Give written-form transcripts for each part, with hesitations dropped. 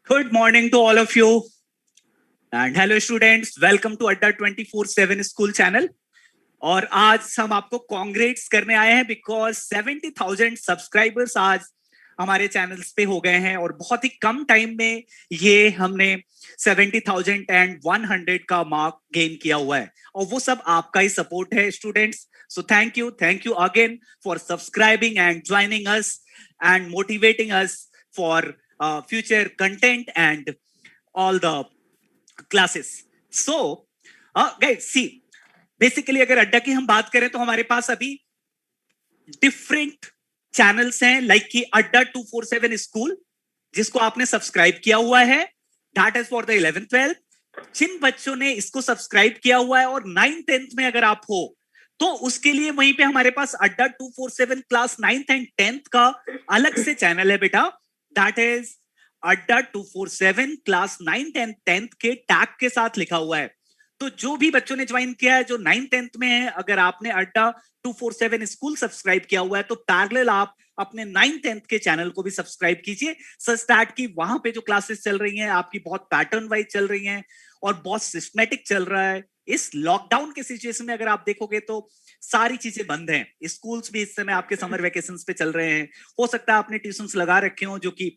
Good morning to all of you. And hello students, welcome to अड्डा 24/7 school channel. और आज हम आपको कांग्रेट्स करने आए हैं बिकॉज 70,000 सब्सक्राइबर्स आज हमारे चैनल्स पे हो गए हैं और बहुत ही कम टाइम में ये हमने 70,100 का मार्क गेन किया हुआ है और वो सब आपका ही सपोर्ट है students. So thank you again for subscribing and joining us and motivating us for future content and all the classes. So guys, see, basically अगर अड्डा की हम बात करें तो हमारे पास अभी डिफरेंट चैनल्स हैं, लाइक कि अड्डा 247 स्कूल जिसको आपने सब्सक्राइब किया हुआ है, that is for the 11th 12th। जिन बच्चों ने इसको सब्सक्राइब किया हुआ है और 9th 10th में अगर आप हो तो उसके लिए वहीं पे हमारे पास अड्डा 247 क्लास 9th एंड 10th का अलग से चैनल है बेटा, दैट इज अड्डा 247 क्लास 9th एंड 10th के टैग के साथ लिखा हुआ है। तो जो भी बच्चों ने ज्वाइन किया है जो 9th 10th में है, अगर आपने अड्डा 247 स्कूल सब्सक्राइब किया हुआ है तो पैरेलल आप अपने 9th 10th के चैनल को भी सब्सक्राइब कीजिए, सच दैट कि वहां पे जो क्लासेस चल रही हैं आपकी बहुत पैटर्न वाइज चल रही हैं और बहुत सिस्टमेटिक चल रहा है। इस लॉकडाउन के सिचुएशन में अगर आप देखोगे तो सारी चीजें बंद हैं, स्कूल्स भी इस समय आपके समर वेकेशंस पे चल रहे हैं। हो सकता है आपने ट्यूशंस लगा रखे हो जो कि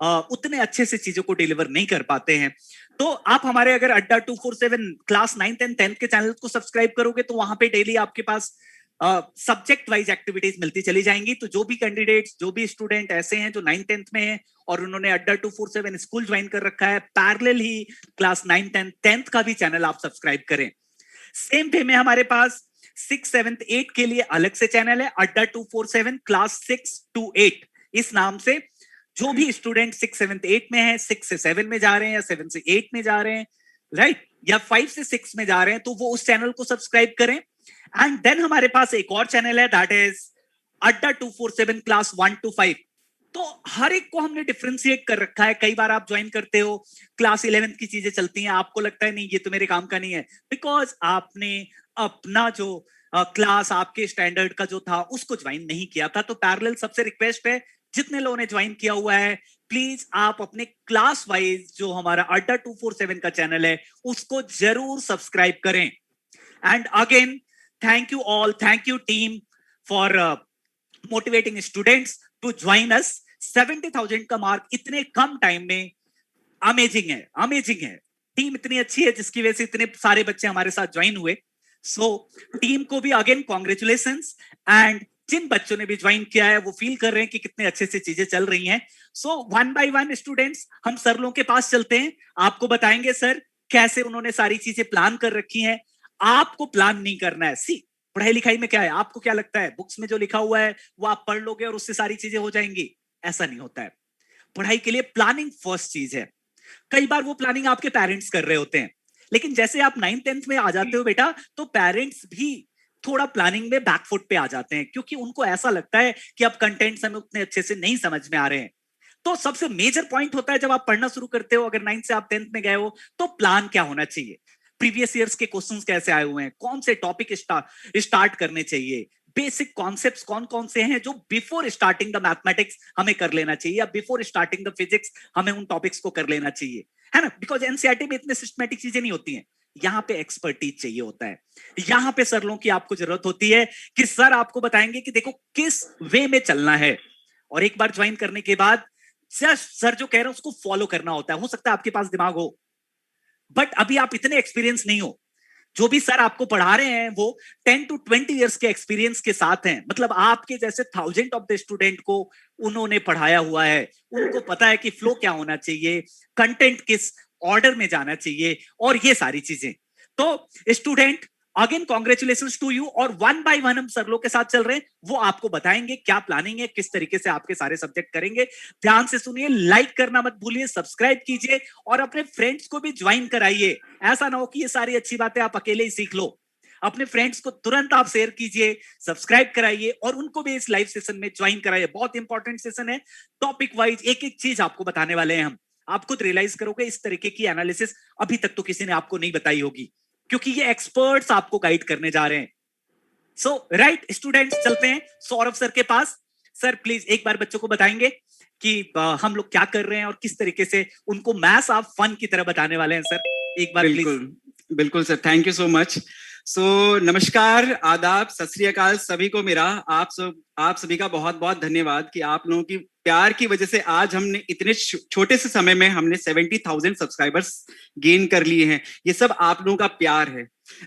उतने अच्छे से चीजों को डिलीवर नहीं कर पाते हैं। तो आप हमारे अगर अड्डा 247 क्लास 9th एंड 10th के चैनल को सब्सक्राइब करोगे तो वहां पे डेली आपके पास सब्जेक्ट वाइज एक्टिविटीज मिलती चली जाएंगी। तो जो भी कैंडिडेट्स, जो भी स्टूडेंट ऐसे हैं जो 9th 10th में हैं और उन्होंने अड्डा 247 स्कूल ज्वाइन कर रखा है, parallel he class 9th and 10th का भी चैनल आप सब्सक्राइब करें। सेम वे में हमारे पास 6th 7th 8 के लिए अलग से चैनल है, अड्डा 247 क्लास 6 to 8 इस नाम से। जो भी स्टूडेंट 6th 7th 8 में है, 6 से 7 में जा रहे हैं या 7 से 8 में जा रहे हैं, राइट, या 5 से 6 में जा रहे हैं, तो वो उस चैनल को सब्सक्राइब करें। एंड देन हमारे पास एक और चैनल है, दैट इज अड्डा 247 क्लास 1 to 5। तो हर एक को हमने डिफरेंशिएट कर रखा है। कई बार आप ज्वाइन करते हो, क्लास 11th की चीजें चलती हैं, आपको लगता है नहीं ये तो मेरे काम का नहीं है, बिकॉज आपने अपना जो क्लास आपके स्टैंडर्ड का जो था उसको ज्वाइन नहीं किया था। तो पैरेलल सबसे रिक्वेस्ट है, जितने लोगों ने ज्वाइन किया हुआ है प्लीज आप अपने क्लास वाइज जो हमारा अड्डा 247 का चैनल है उसको जरूर सब्सक्राइब करें। And again thank you all, thank you team for motivating students to join us. 70,000 का मार्क इतने कम टाइम में अमेजिंग है, अमेजिंग है। टीम इतनी अच्छी है जिसकी वजह से इतने सारे बच्चे हमारे साथ ज्वाइन हुए। सो टीम को भी अगेन कॉन्ग्रेचुलेशंस। एंड जिन बच्चों ने भी ज्वाइन किया है वो फील कर रहे हैं कि कितने अच्छे से चीजें चल रही हैं। So one by one students हम सर लोगों के पास चलते हैं, आपको बताएंगे सर कैसे उन्होंने सारी चीजें प्लान कर रखी हैं। आपको प्लान नहीं करना है। सी, पढ़ाई लिखाई में क्या है, आपको क्या लगता है बुक्स में जो लिखा हुआ है वो आप पढ़ लोगे और उससे सारी चीजें हो जाएंगी? ऐसा नहीं होता है। पढ़ाई के लिए प्लानिंग फर्स्ट चीज है। कई बार वो प्लानिंग आपके पेरेंट्स कर रहे होते हैं, लेकिन जैसे आप 9th 10th में आ जाते हो बेटा तो पेरेंट्स भी थोड़ा प्लानिंग में बैकफुट पे आ जाते हैं, क्योंकि उनको ऐसा लगता है कि अब कंटेंट्स हमें उतने अच्छे से नहीं समझ में आ रहे हैं। तो सबसे मेजर पॉइंट होता है जब आप पढ़ना शुरू करते हो, अगर 9th से आप 10th में गए हो तो प्लान क्या होना चाहिए, प्रीवियस ईयर्स के क्वेश्चंस कैसे आए हुए हैं, कौन से टॉपिक स्टार्ट करने चाहिए, बेसिक कॉन्सेप्ट्स कौन कौन से हैं जो बिफोर स्टार्टिंग द मैथमेटिक्स हमें कर लेना चाहिए या बिफोर स्टार्टिंग द फिजिक्स हमें उन टॉपिक्स को कर लेना चाहिए, है ना। बिकॉज एनसीईआरटी में इतने सिस्टमैटिक चीजें नहीं होती हैं, यहाँ पे एक्सपर्टीज चाहिए होता है। यहाँ पे सर लोगों की आपको जरूरत होती है कि सर आपको बताएंगे कि देखो किस वे में चलना है, और एक बार ज्वाइन करने के बाद सर जो कह रहे हैं उसको फॉलो करना होता है। हो सकता है आपके पास दिमाग हो बट अभी आप इतने एक्सपीरियंस नहीं हो। जो भी सर आपको पढ़ा रहे हैं वो 10 to 20 इयर्स के एक्सपीरियंस के साथ हैं, मतलब आपके जैसे थाउजेंड ऑफ द स्टूडेंट को उन्होंने पढ़ाया हुआ है। उनको पता है कि फ्लो क्या होना चाहिए, कंटेंट किस ऑर्डर में जाना चाहिए और ये सारी चीजें। तो student again congratulations to you. और वन बाय वन हम सर लोग के साथ चल रहे हैं, वो आपको बताएंगे क्या प्लानिंग है, किस तरीके से आपके सारे सब्जेक्ट करेंगे। ध्यान से सुनिए, लाइक करना मत भूलिए, सब्सक्राइब कीजिए और अपने फ्रेंड्स को भी ज्वाइन कराइए। ऐसा ना हो कि ये सारी अच्छी बातें आप अकेले ही सीख लो। अपने फ्रेंड्स को तुरंत आप शेयर कीजिए, सब्सक्राइब कराइए और उनको भी इस लाइव सेशन में ज्वाइन कराइए। बहुत इंपॉर्टेंट सेशन है, टॉपिक वाइज एक एक चीज आपको बताने वाले हैं हम। आप खुद रियलाइज करोगे इस तरीके की एनालिसिस अभी तक तो किसी ने आपको नहीं बताई होगी, क्योंकि ये एक्सपर्ट्स आपको गाइड करने जा रहे हैं। सो राइट स्टूडेंट्स, चलते हैं सौरभ सर के पास। सर प्लीज एक बार बच्चों को बताएंगे कि हम लोग क्या कर रहे हैं और किस तरीके से उनको मैथ्स आप फन की तरह बताने वाले हैं। सर एक बार बिल्कुल प्लीज। बिल्कुल sir, thank you so much. So नमस्कार, आदाब, सत श्री अकाल सभी को मेरा। आप सभी का बहुत बहुत धन्यवाद कि आप लोगों की प्यार की वजह से आज हमने इतने छोटे से समय में हमने 70,000 सब्सक्राइबर्स गेन कर लिए हैं। ये सब आप लोगों का प्यार है।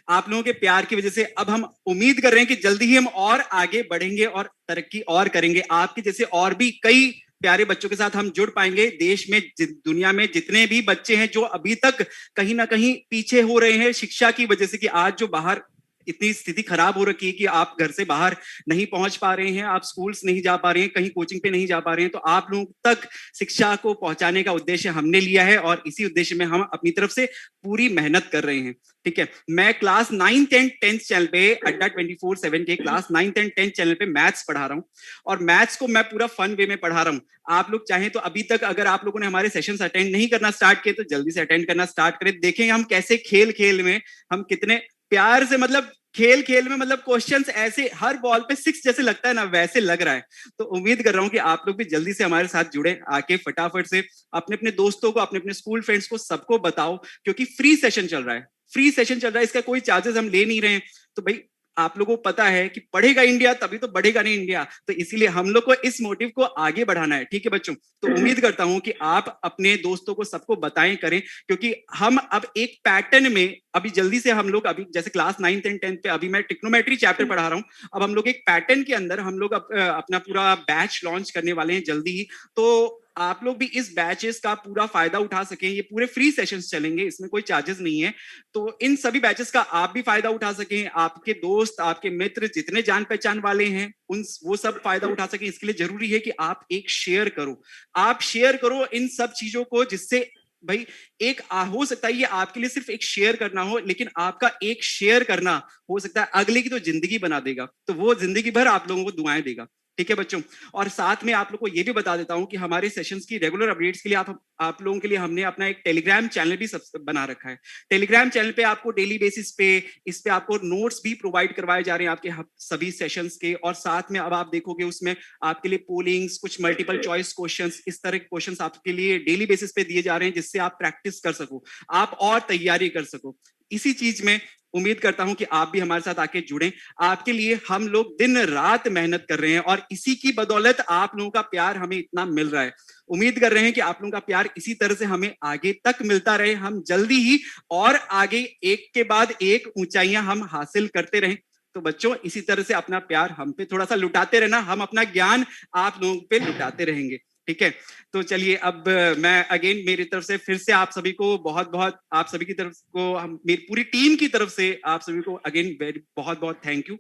आप लोगों के प्यार की वजह से अब हम उम्मीद कर रहे हैं कि जल्दी ही हम और आगे बढ़ेंगे और तरक्की और करेंगे। आपके जैसे और भी कई प्यारे बच्चों के साथ हम जुड़ पाएंगे। देश में दुनिया में जितने भी बच्चे हैं जो अभी तक कहीं ना कहीं पीछे हो रहे हैं शिक्षा की वजह से, कि आज जो बाहर इतनी स्थिति खराब हो रखी है कि आप घर से बाहर नहीं पहुंच पा रहे हैं, आप स्कूल्स नहीं जा पा रहे हैं, कहीं कोचिंग पे नहीं जा पा रहे हैं, तो आप लोगों तक शिक्षा को पहुंचाने का उद्देश्य हमने लिया है और इसी उद्देश्य में हम अपनी तरफ से पूरी मेहनत कर रहे हैं। ठीक है, मैं class 9th and 10th channel पे अड्डा 24/7 के class 9th and 10th channel पे मैथ्स पढ़ा रहा हूँ और मैथ्स को मैं पूरा फन वे में पढ़ा रहा हूँ। आप लोग चाहें तो अभी तक अगर आप लोगों ने हमारे सेशंस अटेंड नहीं करना स्टार्ट किए तो जल्दी से अटेंड करना स्टार्ट करें। देखें हम कैसे खेल खेल में हम कितने प्यार से, मतलब खेल खेल में, मतलब क्वेश्चंस ऐसे हर बॉल पे 6 जैसे लगता है ना, वैसे लग रहा है। तो उम्मीद कर रहा हूं कि आप लोग भी जल्दी से हमारे साथ जुड़े, आके फटाफट से अपने अपने दोस्तों को, अपने अपने स्कूल फ्रेंड्स को सबको बताओ, क्योंकि फ्री सेशन चल रहा है। फ्री सेशन चल रहा है, इसका कोई चार्जेस हम ले नहीं रहे हैं। तो भाई आप लोगों को पता है कि पढ़ेगा इंडिया तभी तो बढ़ेगा नहीं इंडिया, तो इसीलिए हम लोग को इस मोटिव को आगे बढ़ाना है। ठीक है बच्चों, तो उम्मीद करता हूं कि आप अपने दोस्तों को सबको बताएं, करें, क्योंकि हम अब एक पैटर्न में अभी जल्दी से हम लोग अभी जैसे क्लास 9th एंड 10th पे अभी मैं ट्रिग्नोमेट्री चैप्टर पढ़ा रहा हूं, अब हम लोग एक पैटर्न के अंदर हम लोग अपना पूरा बैच लॉन्च करने वाले हैं जल्दी ही। तो आप लोग भी इस बैचेस का पूरा फायदा उठा सकें। ये पूरे फ्री सेशंस चलेंगे, इसमें कोई चार्जेस नहीं है। तो इन सभी बैचेस का आप भी फायदा उठा सकें, आपके दोस्त, आपके मित्र, जितने जान पहचान वाले हैं उन वो सब फायदा उठा सकें। इसके लिए जरूरी है कि आप एक शेयर करो, आप शेयर करो इन सब चीजों को, जिससे भाई एक हो सकता है ये आपके लिए सिर्फ एक शेयर करना हो, लेकिन आपका एक शेयर करना हो सकता है अगले की तो जिंदगी बना देगा, तो वो जिंदगी भर आप लोगों को दुआएं देगा। ठीक है बच्चों, और साथ में आप लोग को ये भी बता देता हूं कि हमारे सेशंस की रेगुलर अपडेट्स के लिए आप लोगों के लिए हमने अपना एक टेलीग्राम चैनल भी बना रखा है। टेलीग्राम चैनल पे आपको डेली बेसिस पे इस पे आपको नोट्स भी प्रोवाइड करवाए जा रहे हैं आपके सभी सेशंस के, और साथ में अब आप देखोगे उसमें आपके लिए पोलिंग्स, कुछ मल्टीपल चॉइस क्वेश्चंस, इस तरह के क्वेश्चंस आपके लिए डेली बेसिस पे दिए जा रहे हैं, जिससे आप प्रैक्टिस कर सको, आप और तैयारी कर सको। इसी चीज में उम्मीद करता हूं कि आप भी हमारे साथ आके जुड़ें। आपके लिए हम लोग दिन रात मेहनत कर रहे हैं और इसी की बदौलत आप लोगों का प्यार हमें इतना मिल रहा है। उम्मीद कर रहे हैं कि आप लोगों का प्यार इसी तरह से हमें आगे तक मिलता रहे, हम जल्दी ही और आगे एक के बाद एक ऊंचाइयां हम हासिल करते रहें। तो बच्चों इसी तरह से अपना प्यार हम पे थोड़ा सा लुटाते रहना, हम अपना ज्ञान आप लोगों पे लुटाते रहेंगे। ठीक है, तो चलिए अब मैं अगेन मेरी तरफ से फिर से आप सभी को बहुत बहुत, आप सभी की तरफ को, हम मेरी पूरी टीम की तरफ से आप सभी को अगेन बहुत बहुत थैंक यू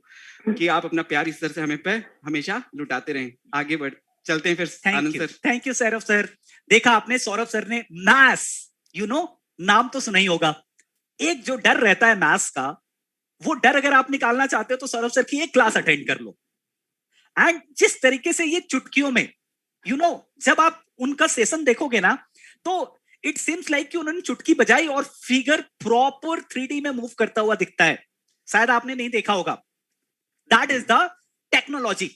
कि आप अपना प्यार इस तरह से हमें पे हमेशा लुटाते रहें। आगे बढ़ चलते हैं फिर Anand sir. Thank you Saurabh sir. देखा आपने, सौरभ सर ने मैथ्स, नाम तो सुना ही होगा। एक जो डर रहता है मैथ्स का, वो डर अगर आप निकालना चाहते हो तो सौरभ सर की एक क्लास अटेंड कर लो। एंड जिस तरीके से ये चुटकियों में, जब आप उनका सेशन देखोगे ना, तो इट सीम्स लाइक कि उन्होंने चुटकी बजाई और फिगर प्रॉपर 3D में मूव करता हुआ दिखता है। शायद आपने नहीं देखा होगा। That is the technology.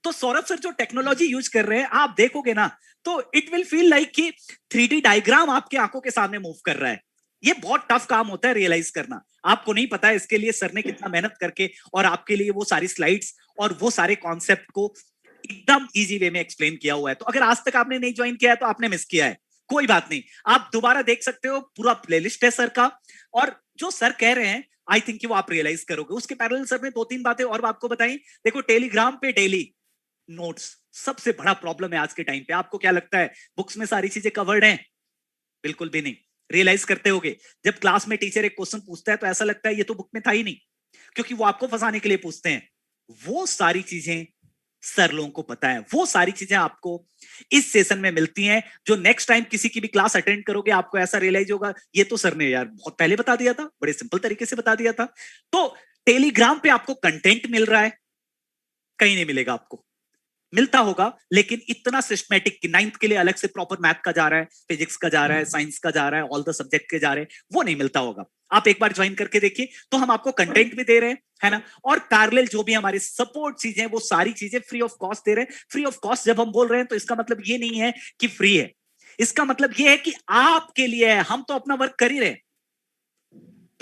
तो सौरभ सर जो टेक्नोलॉजी यूज कर रहे हैं, आप देखोगे ना, तो इट विल फील लाइक कि 3D डायग्राम आपके आंखों के सामने मूव कर रहा है। ये बहुत टफ काम होता है रियलाइज करना, आपको नहीं पता है इसके लिए सर ने कितना मेहनत करके और आपके लिए वो सारी स्लाइड्स और वो सारे कॉन्सेप्ट को एकदम इजी वे में एक्सप्लेन किया हुआ है। तो अगर आज तक आपने नहीं ज्वाइन किया है तो आपने मिस किया है, कोई बात नहीं, आप दोबारा देख सकते हो, पूरा प्लेलिस्ट है सर का। और जो सर कह रहे हैं आई थिंक कि वो आप रियलाइज करोगे। उसके पैरेलल सर ने 2-3 बातें और आपको बताई। देखो, टेलीग्राम पे डेली नोट्स सबसे बड़ा प्रॉब्लम है आज के टाइम पे। आपको क्या लगता है बुक्स में सारी चीजें कवर्ड हैं? बिल्कुल भी नहीं। रियलाइज करते होगे जब क्लास में टीचर एक क्वेश्चन पूछता है तो ऐसा लगता है ये तो बुक में था ही नहीं, क्योंकि वो आपको फंसाने के लिए पूछते हैं। वो सारी चीजें सर लोगों को पता है, वो सारी चीजें आपको इस सेशन में मिलती हैं, जो नेक्स्ट टाइम किसी की भी क्लास अटेंड करोगे आपको ऐसा रियलाइज होगा ये तो सर ने यार बहुत पहले बता दिया था, बड़े सिंपल तरीके से बता दिया था। तो टेलीग्राम पे आपको कंटेंट मिल रहा है, कहीं नहीं मिलेगा आपको। मिलता होगा, लेकिन इतना सिस्टमेटिक कि 9th के लिए अलग से प्रॉपर मैथ का जा रहा है, फिजिक्स का जा रहा है, साइंस का जा रहा है, ऑल द सब्जेक्ट के जा रहे हैं, वो नहीं मिलता होगा। आप एक बार ज्वाइन करके देखिए, तो हम आपको कंटेंट भी दे रहे हैं, है ना, और पैरेलल जो भी हमारी सपोर्ट चीजें, वो सारी चीजें फ्री ऑफ कॉस्ट दे रहे हैं। फ्री ऑफ कॉस्ट जब हम बोल रहे हैं तो इसका मतलब ये नहीं है कि फ्री है, इसका मतलब ये है कि आपके लिए है। हम तो अपना वर्क कर ही रहे,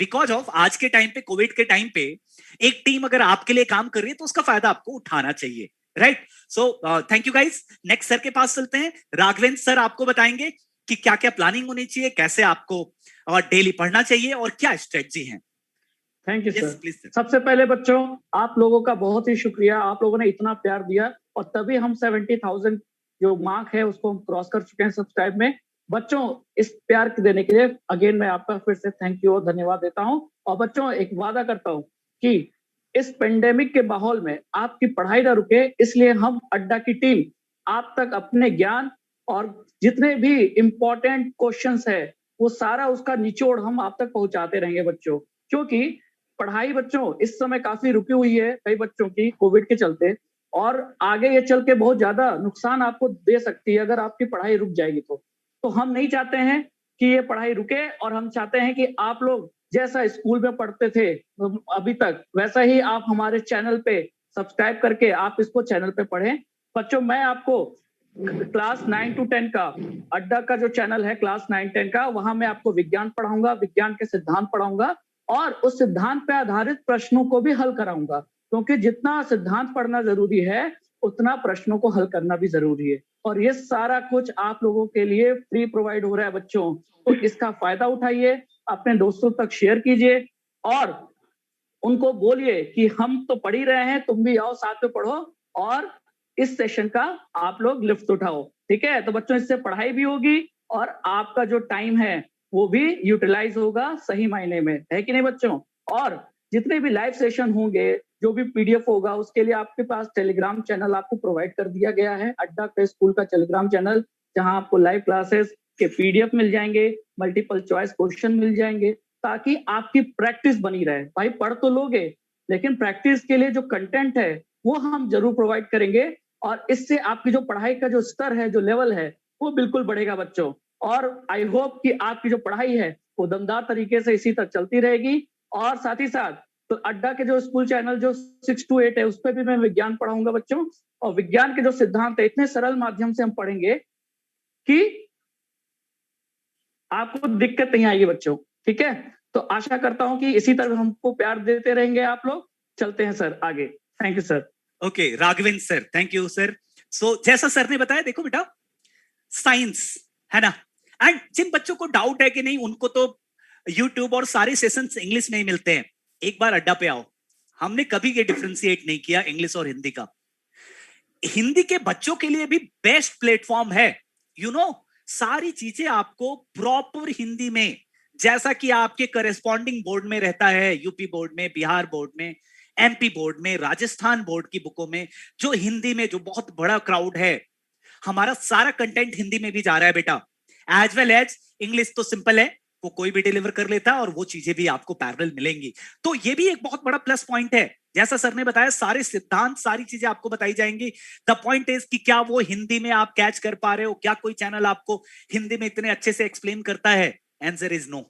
बिकॉज ऑफ आज के टाइम पे, कोविड के टाइम पे, एक टीम अगर आपके लिए काम कर रही है तो उसका फायदा आपको उठाना चाहिए, right. So thank you guys. Next sir के पास चलते हैं। राघवेंद्र सर आपको बताएंगे कि क्या क्या प्लानिंग होनी चाहिए, कैसे आपको डेली पढ़ना चाहिए और क्या स्ट्रेटजी है। Thank you Yes, sir. please, sir. सबसे पहले बच्चों, आप लोगों का बहुत ही शुक्रिया, आप लोगों ने इतना प्यार दिया और तभी हम 70,000 जो मार्क है उसको हम क्रॉस कर चुके हैं सब्सक्राइब में। बच्चों, इस प्यार देने के लिए अगेन मैं आपका फिर से थैंक यू और धन्यवाद देता हूं। और बच्चों, एक वादा करता हूं कि इस पेंडेमिक के माहौल में आपकी पढ़ाई ना रुके, इसलिए हम अड्डा की टीम आप तक अपने ज्ञान और जितने भी इंपॉर्टेंट क्वेश्चंस है वो सारा उसका निचोड़ हम आप तक पहुंचाते रहेंगे बच्चों। क्योंकि पढ़ाई बच्चों इस समय काफी रुकी हुई है कई बच्चों की कोविड के चलते, और आगे ये चल के बहुत ज्यादा नुकसान आपको दे सकती है अगर आपकी पढ़ाई रुक जाएगी तो हम नहीं चाहते हैं कि ये पढ़ाई रुके, और हम चाहते हैं कि आप लोग जैसा स्कूल में पढ़ते थे अभी तक, वैसा ही आप हमारे चैनल पे सब्सक्राइब करके आप इसको चैनल पे पढ़ें। बच्चों, मैं आपको क्लास 9 to 10 का अड्डा का जो चैनल है क्लास 9-10 का, वहां मैं आपको विज्ञान पढ़ाऊंगा, विज्ञान के सिद्धांत पढ़ाऊंगा और उस सिद्धांत पे आधारित प्रश्नों को भी हल कराऊंगा। क्योंकि जितना सिद्धांत पढ़ना जरूरी है उतना प्रश्नों को हल करना भी जरूरी है, और ये सारा कुछ आप लोगों के लिए फ्री प्रोवाइड हो रहा है बच्चों। तो इसका फायदा उठाइए, अपने दोस्तों तक शेयर कीजिए और उनको बोलिए कि हम तो पढ़ ही रहे हैं, तुम भी आओ साथ में पढ़ो और इस सेशन का आप लोग लिफ्ट उठाओ। ठीक है, तो बच्चों इससे पढ़ाई भी होगी और आपका जो टाइम है वो भी यूटिलाइज होगा सही मायने में, है कि नहीं बच्चों। और जितने भी लाइव सेशन होंगे, जो भी पीडीएफ होगा, उसके लिए आपके पास टेलीग्राम चैनल आपको प्रोवाइड कर दिया गया है, अड्डा के स्कूल का टेलीग्राम चैनल, जहां आपको लाइव क्लासेस के पीडीएफ मिल जाएंगे, मल्टीपल चॉइस क्वेश्चन मिल जाएंगे, ताकि आपकी प्रैक्टिस बनी रहे। भाई पढ़ तो लोगे, लेकिन प्रैक्टिस के लिए जो कंटेंट है वो हम जरूर प्रोवाइड करेंगे, और इससे आपकी जो पढ़ाई का जो स्तर है, जो लेवल है, वो बिल्कुल बढ़ेगा बच्चों। और आई होप कि आपकी जो पढ़ाई है वो दमदार तरीके से इसी तक चलती रहेगी। और साथ ही साथ तो अड्डा के जो स्कूल चैनल जो 6 to 8 है, उस पर भी मैं विज्ञान पढ़ाऊंगा बच्चों, और विज्ञान के जो सिद्धांत है इतने सरल माध्यम से हम पढ़ेंगे कि आपको दिक्कत नहीं आएगी बच्चों। ठीक है, तो आशा करता हूं कि इसी तरह हमको प्यार देते रहेंगे आप लोग। चलते हैं सर आगे। Thank you sir. Okay, Raghavendra sir, thank you sir. So जैसा सर ने बताया, देखो बेटा, साइंस है ना, एंड जिन बच्चों को डाउट है कि नहीं, उनको तो यूट्यूब और सारे सेशंस इंग्लिश में ही मिलते हैं, एक बार अड्डा पे आओ। हमने कभी ये डिफरेंशिएट नहीं किया इंग्लिश और हिंदी का। हिंदी के बच्चों के लिए भी बेस्ट प्लेटफॉर्म है, यू नो, सारी चीजें आपको प्रॉपर हिंदी में, जैसा कि आपके करेस्पॉन्डिंग बोर्ड में रहता है, यूपी बोर्ड में, बिहार बोर्ड में, एमपी बोर्ड में, राजस्थान बोर्ड की बुकों में, जो हिंदी में, जो बहुत बड़ा क्राउड है, हमारा सारा कंटेंट हिंदी में भी जा रहा है बेटा। एज वेल एज इंग्लिश तो सिंपल है, वो कोई भी डिलीवर कर लेता है और वो चीजें भी आपको पैरेलल मिलेंगी। तो ये भी एक बहुत बड़ा प्लस पॉइंट है। जैसा सर ने बताया, सारे सिद्धांत, सारी चीजें आपको बताई जाएंगी। द पॉइंट इज कि क्या वो हिंदी में आप कैच कर पा रहे हो, क्या कोई चैनल आपको हिंदी में इतने अच्छे से एक्सप्लेन करता है? Answer is no.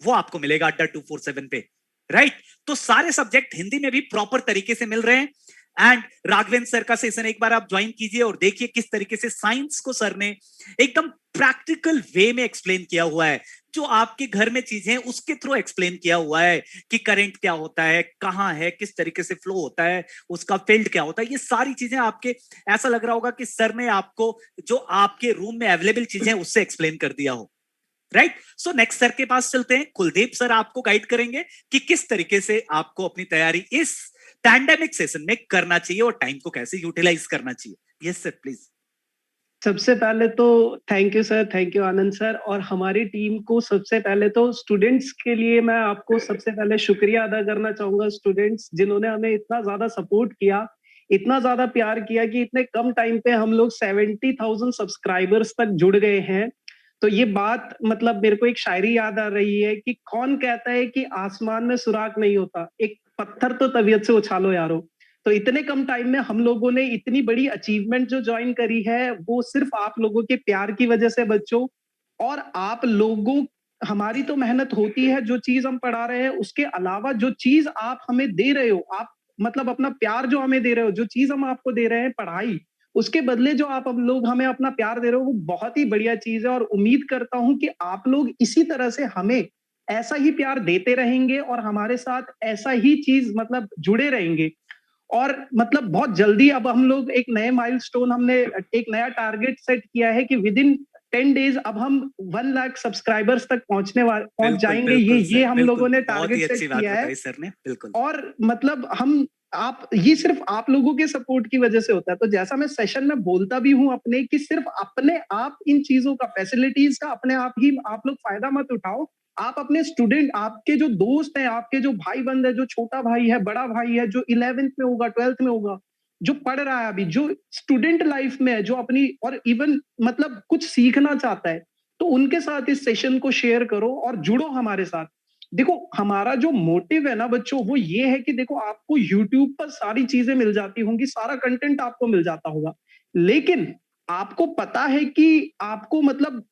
वो आपको मिलेगा अड्डा 247 पे, राइट। तो सारे सब्जेक्ट हिंदी में भी प्रॉपर तरीके से मिल रहे हैं। एंड राघवेंद्र सर का सेशन एक बार आप ज्वाइन कीजिए और देखिए किस तरीके से साइंस को सर ने एकदम प्रैक्टिकल वे में एक्सप्लेन किया हुआ है। जो आपके घर में चीजें उसके थ्रू एक्सप्लेन किया हुआ है कि करंट क्या होता है, कहां है, किस तरीके से फ्लो होता है, उसका फील्ड क्या होता है, ये सारी चीजें आपके, ऐसा लग रहा होगा कि सर ने आपको जो आपके रूम में अवेलेबल चीजें उससे एक्सप्लेन कर दिया हो, राइट। सो नेक्स्ट सर के पास चलते हैं। कुलदीप सर आपको गाइड करेंगे कि किस तरीके से आपको अपनी तैयारी इस पैंडेमिक सेशन में करना चाहिए और टाइम को कैसे यूटिलाइज करना चाहिए। Yes sir, please. सबसे पहले तो thank you sir, thank you Anand sir. और हमारी टीम को सबसे पहले तो स्टूडेंट्स के लिए मैं आपको सबसे पहले शुक्रिया अदा करना चाहूंगा। स्टूडेंट्स जिन्होंने हमें इतना ज्यादा सपोर्ट किया, इतना ज्यादा प्यार किया कि इतने कम टाइम पे हम लोग 70,000 सब्सक्राइबर्स तक जुड़ गए हैं। तो ये बात मतलब मेरे को एक शायरी याद आ रही है कि कौन कहता है कि आसमान में सुराग नहीं होता, एक पत्थर तो तबीयत से उछालो यारो। तो तो इतने कम टाइम में हम लोगों ने इतनी बड़ी अचीवमेंट जो ज्वाइन करी है, वो सिर्फ आप लोगों के प्यार की वजह से बच्चों। और आप लोगों, हमारी तो मेहनत होती है, जो चीज हम पढ़ा रहे हैं उसके अलावा जो चीज आप हमें दे रहे हो, आप मतलब अपना प्यार जो हमें दे रहे हो, जो चीज हम आपको दे रहे हैं पढ़ाई, उसके बदले जो आप हम लोग हमें अपना प्यार दे रहे हो, वो बहुत ही बढ़िया चीज है। और उम्मीद करता हूं कि आप लोग इसी तरह से हमें ऐसा ही प्यार देते रहेंगे और हमारे साथ ऐसा ही चीज मतलब जुड़े रहेंगे। और मतलब बहुत जल्दी अब हम लोग एक नए माइलस्टोन, हमने एक नया टारगेट सेट किया है कि विद इन 10 डेज अब हम 1 लाख सब्सक्राइबर्स तक पहुंच जाएंगे। ये हम लोगों ने टारगेट सेट किया है सर ने, बिल्कुल। और मतलब हम ये सिर्फ आप लोगों के सपोर्ट की वजह से होता है। तो जैसा मैं सेशन में बोलता भी हूं अपने, कि सिर्फ अपने आप इन चीजों का, फैसिलिटीज का अपने आप ही आप लोग फायदा मत उठाओ। आप अपने स्टूडेंट, आपके जो दोस्त हैं, आपके जो भाई बंद है, जो छोटा भाई है, बड़ा भाई है, जो 11th में होगा, 12th में होगा, जो पढ़ रहा है अभी, जो स्टूडेंट लाइफ में है, जो अपनी और इवन मतलब कुछ सीखना चाहता है, तो उनके साथ इस सेशन को शेयर करो और जुड़ो हमारे साथ। देखो हमारा जो मोटिव है ना बच्चों, वो ये है कि देखो आपको YouTube पर सारी चीजें मिल जाती होंगी, सारा कंटेंट आपको मिल जाता होगा, लेकिन आपको पता है कि आपको मतलब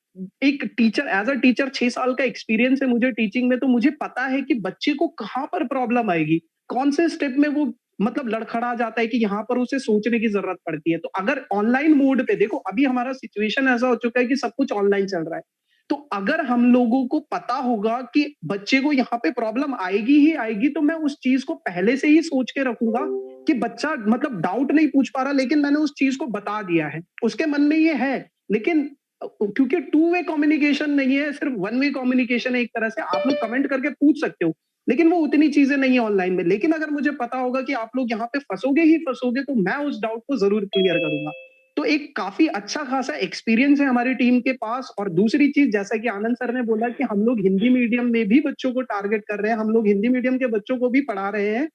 एक टीचर, एज अ टीचर 6 साल का एक्सपीरियंस है मुझे टीचिंग में, तो मुझे पता है कि बच्चे को कहां पर प्रॉब्लम आएगी, कौन से स्टेप में वो मतलब लड़खड़ा जाता है कि यहाँ पर उसे सोचने की जरूरत पड़ती है। तो अगर ऑनलाइन मोड पे, देखो अभी हमारा सिचुएशन ऐसा हो चुका है कि सब कुछ ऑनलाइन चल रहा है, तो अगर हम लोगों को पता होगा कि बच्चे को यहाँ पे प्रॉब्लम आएगी ही आएगी, तो मैं उस चीज को पहले से ही सोच के रखूंगा कि बच्चा मतलब डाउट नहीं पूछ पा रहा, लेकिन मैंने उस चीज को बता दिया है, उसके मन में ये है। लेकिन क्योंकि 2 वे कम्युनिकेशन नहीं है, सिर्फ 1 वे कम्युनिकेशन है, एक तरह से आप लोग कमेंट करके पूछ सकते हो, लेकिन वो उतनी चीजें नहीं है ऑनलाइन में। लेकिन अगर मुझे पता होगा कि आप लोग यहाँ पे फंसोगे ही फंसोगे, तो मैं उस डाउट को जरूर क्लियर करूंगा। तो एक काफी अच्छा खासा एक्सपीरियंस है हमारी टीम के पास। और दूसरी चीज, जैसा कि आनंद सर ने बोला कि हम लोग हिंदी मीडियम में भी बच्चों को टारगेट कर रहे हैं, हम लोग हिंदी मीडियम के बच्चों को भी पढ़ा रहे हैं।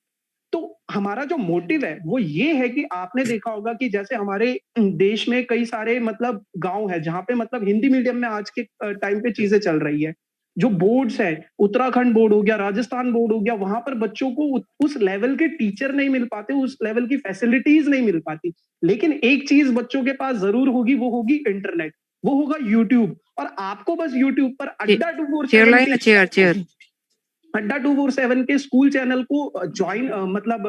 तो हमारा जो मोटिव है वो ये है कि आपने देखा होगा कि जैसे हमारे देश में कई सारे मतलब गांव है जहां पे मतलब हिंदी मीडियम में आज के टाइम पे चीजें चल रही है। जो बोर्ड्स है, उत्तराखंड बोर्ड हो गया, राजस्थान बोर्ड हो गया, वहां पर बच्चों को उस लेवल के टीचर नहीं मिल पाते, उस लेवल की फैसिलिटीज नहीं मिल पाती। लेकिन एक चीज बच्चों के पास जरूर होगी, वो होगी इंटरनेट, वो होगा यूट्यूब। और आपको बस यूट्यूब पर अड्डा 247 के स्कूल चैनल को ज्वाइन मतलब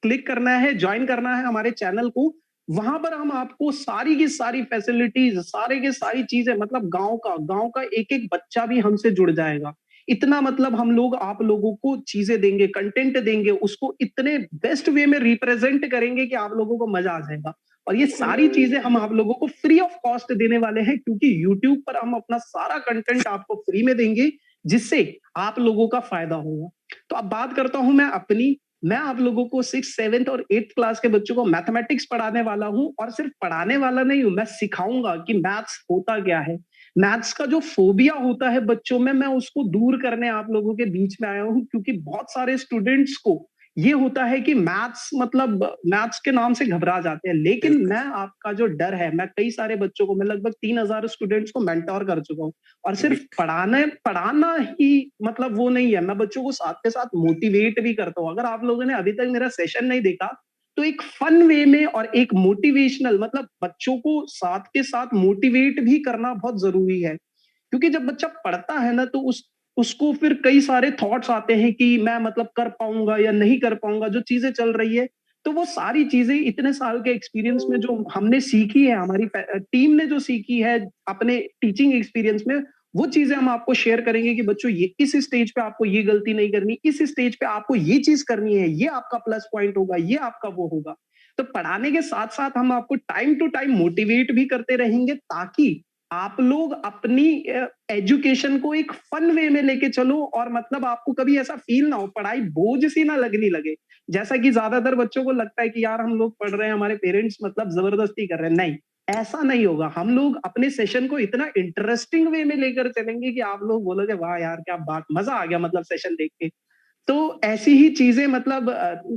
क्लिक करना है, ज्वाइन करना है हमारे चैनल को। वहां पर हम आपको सारी की सारी फैसिलिटीज, सारे के सारी चीजें, मतलब गांव का एक एक बच्चा भी हमसे जुड़ जाएगा। इतना मतलब हम लोग आप लोगों को चीजें देंगे, कंटेंट देंगे, उसको इतने बेस्ट वे में रिप्रेजेंट करेंगे कि आप लोगों को मजा आ जाएगा। और ये सारी चीजें हम आप लोगों को फ्री ऑफ कॉस्ट देने वाले हैं, क्योंकि यूट्यूब पर हम अपना सारा कंटेंट आपको फ्री में देंगे, जिससे आप लोगों का फायदा होगा। तो अब बात करता हूं मैं आप लोगों को 6th 7th और 8th क्लास के बच्चों को मैथमेटिक्स पढ़ाने वाला हूं। और सिर्फ पढ़ाने वाला नहीं हूं, मैं सिखाऊंगा कि मैथ्स होता क्या है। मैथ्स का जो फोबिया होता है बच्चों में, मैं उसको दूर करने आप लोगों के बीच में आया हूं। क्योंकि बहुत सारे स्टूडेंट्स को ये होता है कि मैथ्स मतलब मैथ्स के नाम से घबरा जाते हैं। लेकिन मैं आपका जो डर है, मैं कई सारे बच्चों को, मैं लगभग 3000 स्टूडेंट्स को मेंटोर कर चुका हूं। और सिर्फ पढ़ाना ही मतलब वो नहीं है, मैं बच्चों को साथ के साथ मोटिवेट भी करता हूँ। अगर आप लोगों ने अभी तक मेरा सेशन नहीं देखा, तो एक फन वे में और एक मोटिवेशनल, मतलब बच्चों को साथ के साथ मोटिवेट भी करना बहुत जरूरी है। क्योंकि जब बच्चा पढ़ता है ना, तो उसको फिर कई सारे थॉट्स आते हैं कि मैं मतलब कर पाऊंगा या नहीं कर पाऊंगा, जो चीजें चल रही है। तो वो सारी चीजें इतने साल के एक्सपीरियंस में जो हमने सीखी है, हमारी टीम ने जो सीखी है अपने टीचिंग एक्सपीरियंस में, वो चीजें हम आपको शेयर करेंगे कि बच्चों ये इस स्टेज पे आपको ये गलती नहीं करनी, इस स्टेज पे आपको ये चीज करनी है, ये आपका प्लस पॉइंट होगा, ये आपका वो होगा। तो पढ़ाने के साथ साथ हम आपको टाइम टू टाइम मोटिवेट भी करते रहेंगे, ताकि आप लोग अपनी एजुकेशन को एक फन वे में लेके चलो। और मतलब आपको कभी ऐसा फील ना हो, पढ़ाई बोझ सी ना लगने लगे। जैसा कि ज्यादातर बच्चों को लगता है कि यार हम लोग पढ़ रहे हैं, हमारे पेरेंट्स मतलब जबरदस्ती कर रहे हैं। नहीं, ऐसा नहीं होगा। हम लोग अपने सेशन को इतना इंटरेस्टिंग वे में लेकर चलेंगे कि आप लोग बोलोगे वाह यार क्या बात, मजा आ गया मतलब सेशन देख के। तो ऐसी ही चीजें मतलब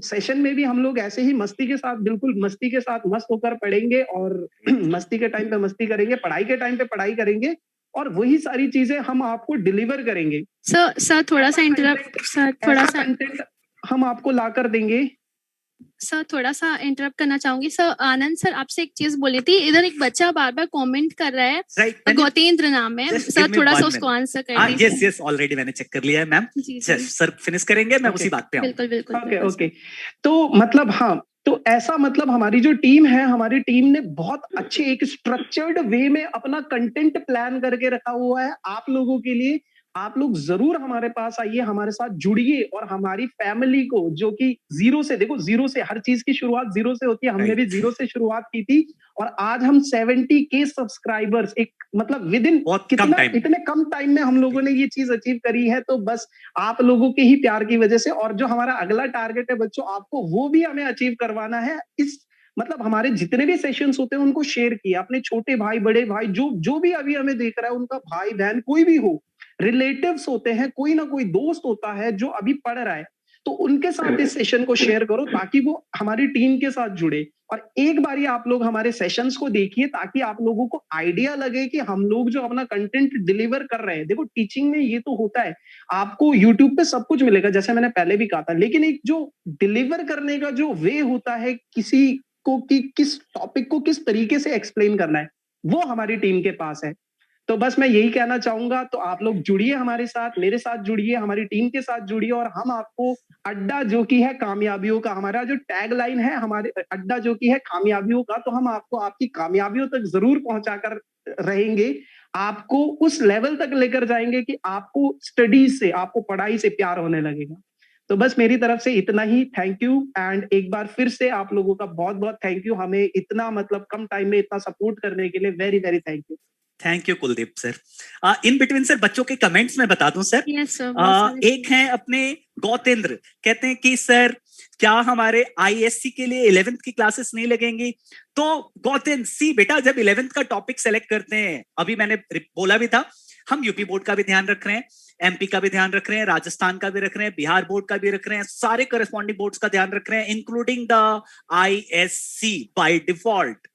सेशन में भी हम लोग ऐसे ही मस्ती के साथ, बिल्कुल मस्ती के साथ मस्त होकर पढ़ेंगे। और मस्ती के टाइम पे मस्ती करेंगे, पढ़ाई के टाइम पे पढ़ाई करेंगे, और वही सारी चीजें हम आपको डिलीवर करेंगे। सर थोड़ा सा इंटरप्ट, सर थोड़ा सा कंटेंट हम आपको लाकर देंगे सर थोड़ा सा इंटरप्ट करना चाहूंगी सर। आनंद सर आपसे एक चीज बोली थी, इधर एक बच्चा बार बार कमेंट कर रहा है, राइट, गौतेंद्र नाम है सर, थोड़ा सा उसको आंसर कर दीजिए। यस यस, ऑलरेडी मैंने चेक कर लिया है मैम। सर फिनिश करेंगे, मैं उसी बात पे आऊँ। बिल्कुल बिल्कुल। ओके तो मतलब हाँ, तो ऐसा मतलब हमारी जो टीम है, हमारी टीम ने बहुत अच्छे एक स्ट्रक्चर्ड वे में अपना कंटेंट प्लान करके रखा हुआ है आप लोगों के लिए। आप लोग जरूर हमारे पास आइए, हमारे साथ जुड़िए और हमारी फैमिली को, जो कि जीरो से, देखो जीरो से, हर चीज की शुरुआत जीरो से होती है, हमने भी जीरो से शुरुआत की थी और आज हम 70K सब्सक्राइबर्स, एक मतलब विद इन कितना इतने कम टाइम में हम लोगों ने ये चीज अचीव करी है, तो बस आप लोगों के ही प्यार की वजह से। और जो हमारा अगला टारगेट है बच्चों, आपको वो भी हमें अचीव करवाना है। इस मतलब हमारे जितने भी सेशंस होते हैं उनको शेयर किए, अपने छोटे भाई बड़े भाई जो भी अभी हमें देख रहा है, उनका भाई बहन कोई भी हो, रिलेटिव्स होते हैं, कोई ना कोई दोस्त होता है जो अभी पढ़ रहा है, तो उनके साथ इस सेशन को शेयर करो ताकि वो हमारी टीम के साथ जुड़े। और एक बारी आप लोग हमारे सेशंस को देखिए ताकि आप लोगों को आइडिया लगे कि हम लोग जो अपना कंटेंट डिलीवर कर रहे हैं। देखो टीचिंग में ये तो होता है, आपको यूट्यूब पे सब कुछ मिलेगा जैसे मैंने पहले भी कहा था, लेकिन एक जो डिलीवर करने का जो वे होता है किसी को, कि किस टॉपिक को किस तरीके से एक्सप्लेन करना है, वो हमारी टीम के पास है। तो बस मैं यही कहना चाहूंगा, तो आप लोग जुड़िए हमारे साथ, मेरे साथ जुड़िए, हमारी टीम के साथ जुड़िए और हम आपको अड्डा जो कि है कामयाबियों का, हमारा जो टैग लाइन है हमारे अड्डा जो कि है कामयाबियों का, तो हम आपको आपकी कामयाबियों तक जरूर पहुंचाकर रहेंगे, आपको उस लेवल तक लेकर जाएंगे कि आपको स्टडीज से, आपको पढ़ाई से प्यार होने लगेगा। तो बस मेरी तरफ से इतना ही, थैंक यू। एंड एक बार फिर से आप लोगों का बहुत बहुत थैंक यू, हमें इतना मतलब कम टाइम में इतना सपोर्ट करने के लिए, very very thank you. Thank you Kuldeep sir. In between sir बच्चों के कमेंट्स में बता दूं सर। yes, sir, एक है अपने गौतेंद्र, कहते हैं कि सर क्या हमारे आईएससी के लिए 11th की क्लासेस नहीं लगेंगी? तो गौतेंद्र सी बेटा, जब 11th का टॉपिक सेलेक्ट करते हैं, अभी मैंने बोला भी था, हम यूपी बोर्ड का भी ध्यान रख रहे हैं, एमपी का भी ध्यान रख रहे हैं, राजस्थान का भी रख रहे हैं, बिहार बोर्ड का भी रख रहे हैं, सारे करस्पॉन्डिंग बोर्ड्स का ध्यान रख रहे हैं, including the ISC by default.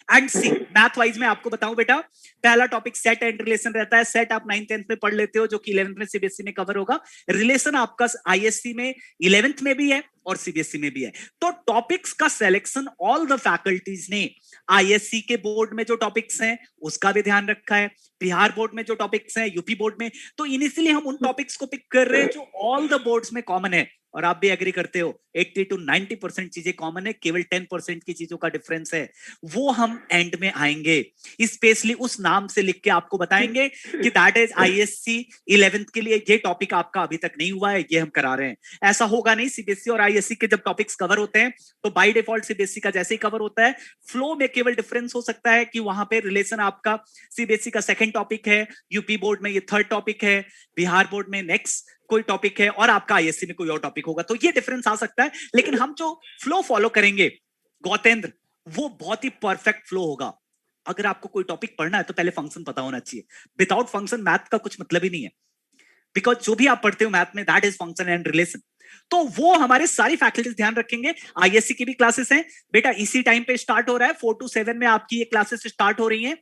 And see math wise में आपको बताऊं बेटा, पहला टॉपिक सेट एंड रिलेशन रहता है। सेट आप 9th 10th में पढ़ लेते हो, जो कि 11th में सीबीएसई में कवर होगा। रिलेशन आपका आईएससी में 11th में भी है और सीबीएसई में भी है। तो टॉपिक्स का सिलेक्शन ऑल द फैकल्टीज ने आईएससी के बोर्ड में जो टॉपिक्स हैं उसका भी ध्यान रखा है, बिहार बोर्ड में जो टॉपिक्स हैं, यूपी बोर्ड में। तो इनिशियली हम उन टॉपिक्स को पिक कर रहे हैं जो ऑल द बोर्ड्स में कॉमन है, और आप भी एग्री करते हो 80 to 90% चीजें कॉमन है, केवल 10% की चीजों का डिफरेंस है। वो हम एंड में आएंगे, स्पेशली उस नाम से लिख के आपको बताएंगे कि दैट इज आईएससी 11th के लिए ये टॉपिक आपका अभी तक नहीं हुआ है, ये हम करा रहे हैं। ऐसा होगा नहीं, सीबीएसई और आईएससी के जब टॉपिक्स कवर होते हैं तो बाय डिफॉल्ट सीबीएसई का जैसे ही कवर होता है, फ्लो में केवल डिफरेंस हो सकता है कि वहां पे रिलेशन आपका सीबीएसई का सेकंड टॉपिक है, यूपी बोर्ड में ये थर्ड टॉपिक है, बिहार बोर्ड में नेक्स्ट कोई टॉपिक है, और आपका आईएससी में कोई और टॉपिक होगा। तो ये डिफरेंस आ सकता है, लेकिन हम जो फ्लो फॉलो करेंगे गौतेंद्र, वो बहुत ही परफेक्ट फ्लो होगा। अगर आपको कोई टॉपिक पढ़ना है तो पहले फंक्शन पता होना चाहिए। विदाउट फंक्शन मैथ का कुछ मतलब ही नहीं है, बिकॉज जो भी आप पढ़ते हो मैथ में that is function and relation. तो वो हमारे सारी फैकल्टीज ध्यान रखेंगे। आईएससी की भी क्लासेस हैं बेटा, इसी टाइम पे स्टार्ट हो रहा है, 4 to 7 में आपकी ये क्लासेस स्टार्ट हो रही हैं,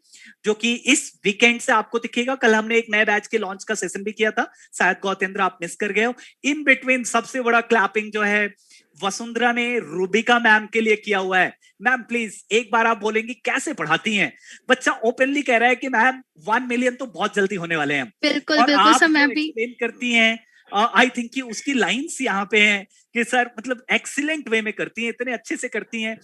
जो कि इस वीकेंड से आपको दिखेगा। कल हमने एक नए बैच के लॉन्च का सेशन भी किया था, शायद गौतेंद्र आप मिस कर गए हो। इन बिटवीन सबसे बड़ा क्लैपिंग जो है वसुंधरा ने रूबिका मैम के लिए किया हुआ है। मैम प्लीज एक बार आप बोलेंगी कैसे पढ़ाती हैं? बच्चा ओपनली कह रहा है कि मैम 1 मिलियन तो बहुत जल्दी होने वाले हैं। बिल्कुल बिल्कुल सर, मैं भी एक्सप्लेन करती हैं, आई थिंक कि उसकी लाइंस यहाँ पे हैं कि सर मतलब एक्सीलेंट वे में करती हैं, इतने अच्छे से करती हैं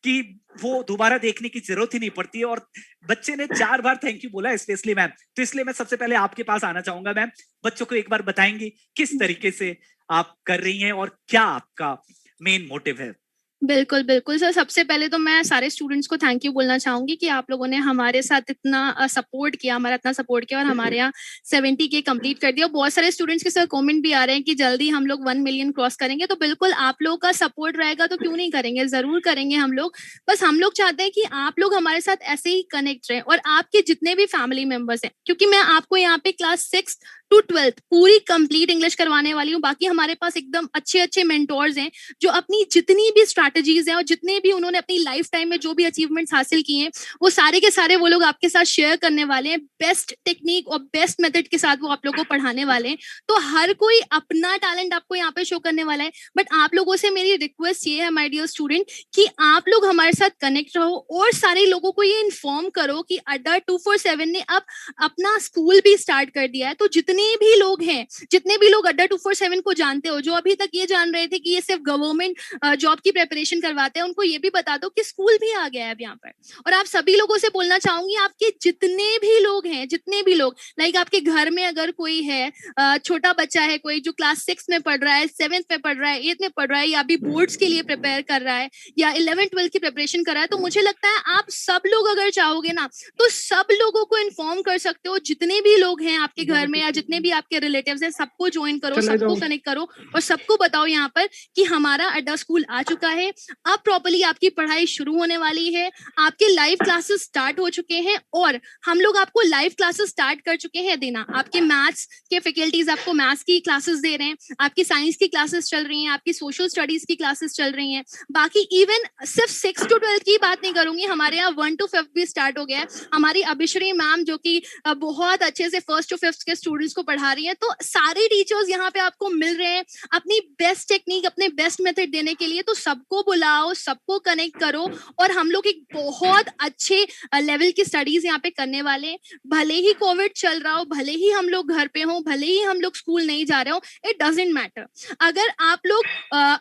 कि वो दोबारा देखने की जरूरत ही नहीं पड़ती है। और बच्चे ने 4 बार थैंक यू बोला, स्पेशली मैम। तो इसलिए मैं सबसे पहले आपके पास आना चाहूंगा मैम, बच्चों को एक बार बताएंगी किस तरीके से आप कर रही हैं और क्या आपका मेन मोटिव है। बिल्कुल बिल्कुल सर, सबसे पहले तो मैं सारे स्टूडेंट्स को थैंक यू बोलना चाहूंगी कि आप लोगों ने हमारे साथ इतना सपोर्ट किया, हमारा इतना सपोर्ट किया और हमारे यहाँ 70K कंप्लीट कर दिया। बहुत सारे स्टूडेंट्स के सर कमेंट भी आ रहे हैं कि जल्दी हम लोग 1 मिलियन क्रॉस करेंगे। तो बिल्कुल आप लोगों का सपोर्ट रहेगा तो क्यों नहीं करेंगे, जरूर करेंगे हम लोग। बस हम लोग चाहते हैं कि आप लोग हमारे साथ ऐसे ही कनेक्ट रहें, और आपके जितने भी फैमिली मेंबर्स हैं, क्योंकि मैं आपको यहाँ पे क्लास 6 टू 12th पूरी कंप्लीट इंग्लिश करवाने वाली हूँ। बाकी हमारे पास एकदम अच्छे अच्छे मेंटोर्स हैं जो अपनी जितनी भी स्ट्रैटेजीज हैं और जितने भी उन्होंने अपनी लाइफ टाइम में जो भी अचीवमेंट्स हासिल किए हैं वो सारे के सारे वो लोग आपके साथ शेयर करने वाले हैं। बेस्ट टेक्निक और बेस्ट मेथड के साथ वो आप लोगों को पढ़ाने वाले हैं। तो हर कोई अपना टैलेंट आपको यहाँ पे शो करने वाला है। बट आप लोगों से मेरी रिक्वेस्ट ये है माय डियर स्टूडेंट कि आप लोग हमारे साथ कनेक्ट रहो और सारे लोगों को ये इन्फॉर्म करो कि अड्डा 247 ने अब अपना स्कूल भी स्टार्ट कर दिया है। तो जितने भी लोग हैं, जितने भी लोग अड्डा 247 को जानते हो, जो अभी तक ये जान रहे थे कि ये सिर्फ गवर्नमेंट जॉब की प्रिपरेशन करवाते हैं, उनको ये भी बता दो कि स्कूल भी आ गया है अब यहाँ पर। और आप सभी लोगों से बोलना चाहूंगी, आपके जितने भी लोग हैं, जितने भी लोग लाइक आपके घर में अगर कोई है, छोटा बच्चा है कोई जो क्लास 6 में पढ़ रहा है, 7th में पढ़ रहा है, 8th में पढ़ रहा है, या अभी बोर्ड्स के लिए प्रिपेयर कर रहा है या 11th 12th की प्रिपरेशन कर रहा है, तो मुझे लगता है आप सब लोग अगर चाहोगे ना तो सब लोगों को इन्फॉर्म कर सकते हो। जितने भी लोग हैं आपके घर में या जितने भी आपके रिलेटिव्स हैं, सबको ज्वाइन करो, सबको कनेक्ट करो और सबको बताओ यहाँ पर कि हमारा अड्डा स्कूल आ चुका है। अब प्रॉपर्ली आपकी पढ़ाई शुरू होने वाली है, आपके लाइव क्लासेस स्टार्ट हो चुके हैं और हम लोग आपको लाइव क्लासेस स्टार्ट कर चुके हैं देना। आपके मैथ्स के फैकल्टीज आपको मैथ्स की क्लासेस दे रहे हैं, आपकी साइंस की क्लासेस चल रही हैं, आपकी सोशल स्टडीज की क्लासेस चल रही हैं। बाकी इवन सिर्फ 6 to 12 की बात नहीं करूंगी, हमारे यहाँ 1 to 5 भी स्टार्ट हो गया है। हमारी अभिश्री मैम जो कि बहुत अच्छे से 1st to 5th के स्टूडेंट्स को पढ़ा रही हैं। तो सारे टीचर्स यहाँ पे आपको मिल रहे हैं अपनी बेस्ट टेक्निक, अपने बेस्ट मेथड देने के लिए। तो सबको बुलाओ, सबको कनेक्ट करो और हम लोग एक बहुत अच्छे लेवल की स्टडीज यहाँ पे करने वाले हैं। भले ही कोविड चल रहा हो, भले ही हम लोग घर पे हो, भले ही हम लोग स्कूल नहीं जा रहे हो, इट डजंट मैटर। अगर आप लोग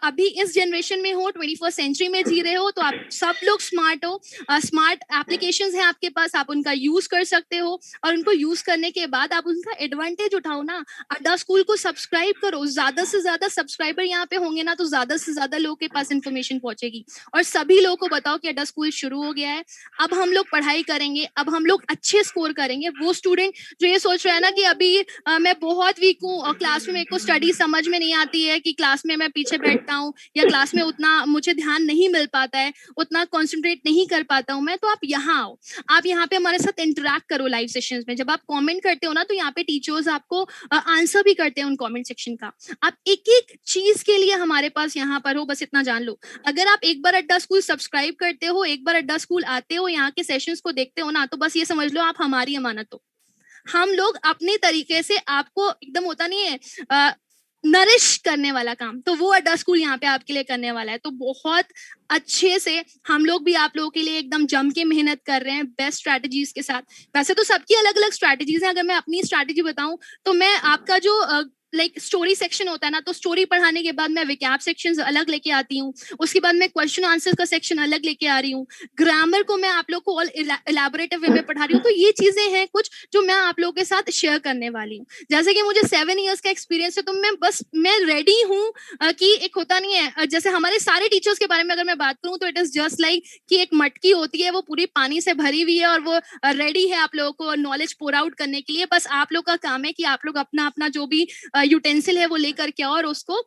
अभी इस जनरेशन में हो, 21st सेंचुरी में जी रहे हो, तो आप सब लोग स्मार्ट हो। स्मार्ट एप्लीकेशंस हैं आपके पास, आप उनका यूज कर सकते हो और उनको यूज करने के बाद आप उनका एडवांटेज उठाओ ना। अड्डा स्कूल को सब्सक्राइब करो, ज्यादा से ज्यादा सब्सक्राइबर यहाँ पे होंगे ना तो ज्यादा से ज्यादा लोगों के पास इंफॉर्मेशन पहुंचेगी। और सभी लोगों को बताओ कि अड्डा स्कूल शुरू हो गया है, अब हम लोग पढ़ाई करेंगे, अब हम लोग अच्छे स्कोर करेंगे। वो स्टूडेंट जो ये सोच रहा है ना कि अभी मैं बहुत वीक हूँ और क्लास में मेरे को स्टडी समझ में नहीं आती है, कि क्लास में मैं पीछे बैठता हूँ या क्लास में उतना मुझे ध्यान नहीं मिल पाता है, उतना कॉन्सेंट्रेट नहीं कर पाता हूँ मैं, तो आप यहाँ आओ, आप यहाँ पे हमारे साथ इंटरेक्ट करो लाइव सेशंस में। जब आप कमेंट करते हो ना तो यहाँ पे टीचर्स आपको आंसर भी करते हैं उन कमेंट सेक्शन का। आप एक एक चीज के लिए हमारे पास यहाँ पर हो, बस इतना जान लो। अगर आप एक बार अड्डा स्कूल सब्सक्राइब करते हो, एक बार अड्डा स्कूल आते हो, यहाँ के सेशंस को देखते हो ना, तो बस ये समझ लो आप हमारी अमानत हो। हम लोग अपने तरीके से आपको एकदम होता नहीं है नरिश करने वाला काम, तो वो अड्डा स्कूल यहाँ पे आपके लिए करने वाला है। तो बहुत अच्छे से हम लोग भी आप लोगों के लिए एकदम जम के मेहनत कर रहे हैं बेस्ट स्ट्रैटेजीज के साथ। वैसे तो सबकी अलग अलग स्ट्रैटेजीज हैं, अगर मैं अपनी स्ट्रैटेजी बताऊं तो मैं आपका जो लाइक स्टोरी सेक्शन होता है ना, तो स्टोरी पढ़ाने के बाद मैं विकैप सेक्शन अलग लेके आती हूँ, उसके बाद मैं क्वेश्चन आंसर का सेक्शन अलग लेके आ रही हूँ, ग्रामर को मैं आप लोग को ऑल इलैबोरेटिव वे में पढ़ा रही हूँ। तो ये चीजें हैं कुछ जो मैं आप लोगों के साथ शेयर करने वाली हूँ। जैसे कि मुझे 7 years का एक्सपीरियंस है, तो मैं रेडी हूँ कि एक होता नहीं है, जैसे हमारे सारे टीचर्स के बारे में अगर मैं बात करूँ तो इट इज जस्ट लाइक कि एक मटकी होती है, वो पूरी पानी से भरी हुई है और वो रेडी है आप लोगों को नॉलेज पोर आउट करने के लिए। बस आप लोग का काम है कि आप लोग अपना अपना जो भी यूटेंसिल है वो लेकर के और उसको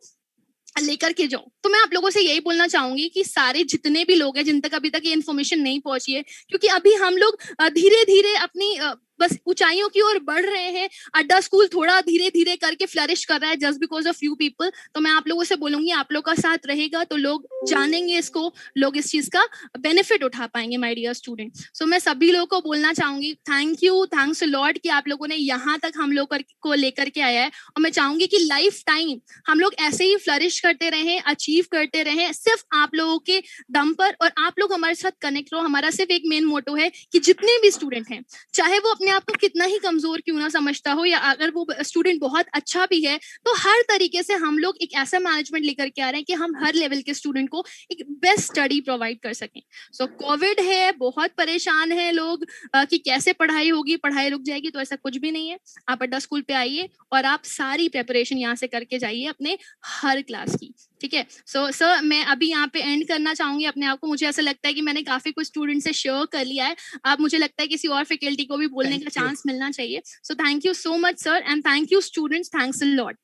लेकर के जाओ। तो मैं आप लोगों से यही बोलना चाहूंगी कि सारे जितने भी लोग हैं जिन तक अभी तक ये इन्फॉर्मेशन नहीं पहुंची है, क्योंकि अभी हम लोग धीरे धीरे अपनी बस ऊंचाइयों की ओर बढ़ रहे हैं। अड्डा स्कूल थोड़ा धीरे धीरे करके फ्लरिश कर रहा है just because of few people. तो मैं आप लोगों से बोलूंगी आप लोग का साथ रहेगा तो लोग जानेंगे इसको, लोग इस चीज का बेनिफिट उठा पाएंगे माय डियर स्टूडेंट। सो मैं सभी लोगों को बोलना चाहूंगी thank you, thanks a lot कि आप लोगों ने यहाँ तक हम लोग को लेकर के आया है। और मैं चाहूंगी कि लाइफ टाइम हम लोग ऐसे ही फ्लरिश करते रहें, अचीव करते रहें, सिर्फ आप लोगों के दम पर। और आप लोग हमारे साथ कनेक्ट रहो। हमारा सिर्फ एक मेन मोटो है कि जितने भी स्टूडेंट हैं, चाहे वो अपने आप को कितना ही कमजोर क्यों ना समझता हो, या अगर वो स्टूडेंट बहुत अच्छा भी है, तो हर तरीके से हम लोग एक ऐसा मैनेजमेंट लेकर के आ रहे हैं कि हम हर लेवल के स्टूडेंट को एक बेस्ट स्टडी प्रोवाइड कर सकें। सो कोविड है, बहुत परेशान है लोग कि कैसे पढ़ाई होगी, पढ़ाई रुक जाएगी, तो ऐसा कुछ भी नहीं है। आप अड्डा स्कूल पे आइए और आप सारी प्रेपरेशन यहाँ से करके जाइए अपने हर क्लास की, ठीक है। सो सर मैं अभी यहाँ पे एंड करना चाहूंगी अपने आप को। मुझे ऐसा लगता है कि मैंने काफी कुछ स्टूडेंट से शेयर कर लिया है। अब मुझे लगता है किसी और फैकल्टी को भी बोलने का चांस मिलना चाहिए। So thank you so much sir and thank you students, thanks a lot.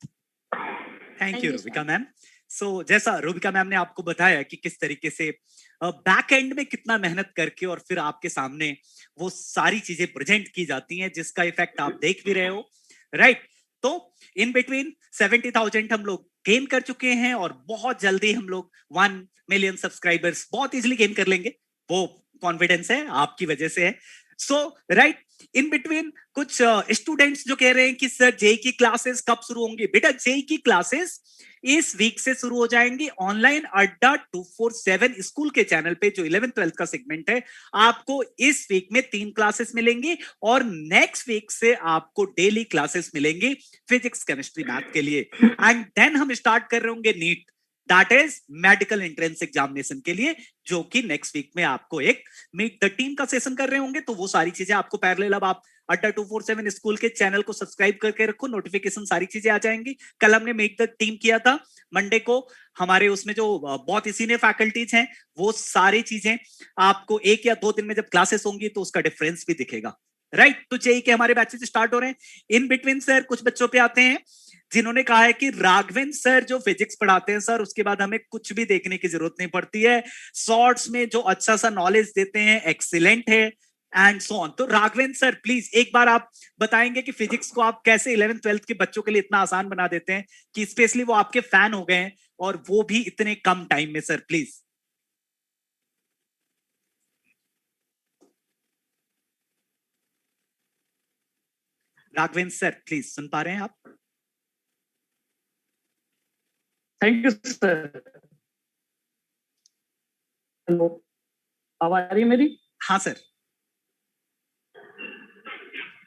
Thank you Rubika ma'am. So जैसा रूबिका मैम ने आपको बताया कि किस तरीके से बैक एंड में कितना मेहनत करके और फिर आपके सामने वो सारी चीजें प्रेजेंट की जाती हैं जिसका इफेक्ट आप देख भी रहे हो, राइट। तो इन बिटवीन 70,000 हम लोग गेन कर चुके हैं और बहुत जल्दी हम लोग 1 मिलियन सब्सक्राइबर्स बहुत इजीली गेन कर लेंगे, वो कॉन्फिडेंस है आपकी वजह से है। सो राइट, इन बिटवीन कुछ स्टूडेंट्स जो कह रहे हैं कि सर जेई की क्लासेस कब शुरू होंगी। बेटा जेई की क्लासेस इस वीक से शुरू हो जाएंगी ऑनलाइन अड्डा 247 स्कूल के चैनल पे, जो 11th-12th का सेगमेंट है। आपको इस वीक में 3 क्लासेस मिलेंगी और नेक्स्ट वीक से आपको डेली क्लासेस मिलेंगी फिजिक्स, केमिस्ट्री, मैथ के लिए। एंड देन हम स्टार्ट कर रहे होंगे NEET, that is medical entrance examination के लिए, जो कि नेक्स्ट वीक में आपको एक मीट द टीम का सेशन कर रहे होंगे। तो वो सारी चीजें आपको पैरेलल, अब आप अड्डा 247 स्कूल के चैनल को सब्सक्राइब करके रखो, नोटिफिकेशन सारी चीजें आ जाएंगी। कल हमने मीट द टीम किया था मंडे को, हमारे उसमें जो बहुत ही सीनियर फैकल्टीज हैं वो सारी चीजें आपको 1 या 2 दिन में जब क्लासेस होंगी तो उसका डिफरेंस भी दिखेगा, राइट। तो जेई के हमारे बैचेस स्टार्ट हो रहे हैं। इन बिटवीन सर कुछ बच्चों पे आते हैं जिन्होंने कहा है कि राघवेंद्र सर जो फिजिक्स पढ़ाते हैं सर, उसके बाद हमें कुछ भी देखने की जरूरत नहीं पड़ती है, शॉर्ट्स में जो अच्छा सा नॉलेज देते हैं एक्सीलेंट है एंड सो ऑन। तो राघवेंद्र सर प्लीज एक बार आप बताएंगे कि फिजिक्स को आप कैसे 11th-12th के बच्चों के लिए इतना आसान बना देते हैं कि स्पेशली वो आपके फैन हो गए हैं और वो भी इतने कम टाइम में। Sir please. Raghavendra sir please, सुन पा रहे हैं आप? Thank you sir. हेलो, आवाज आ रही है मेरी? हाँ सर।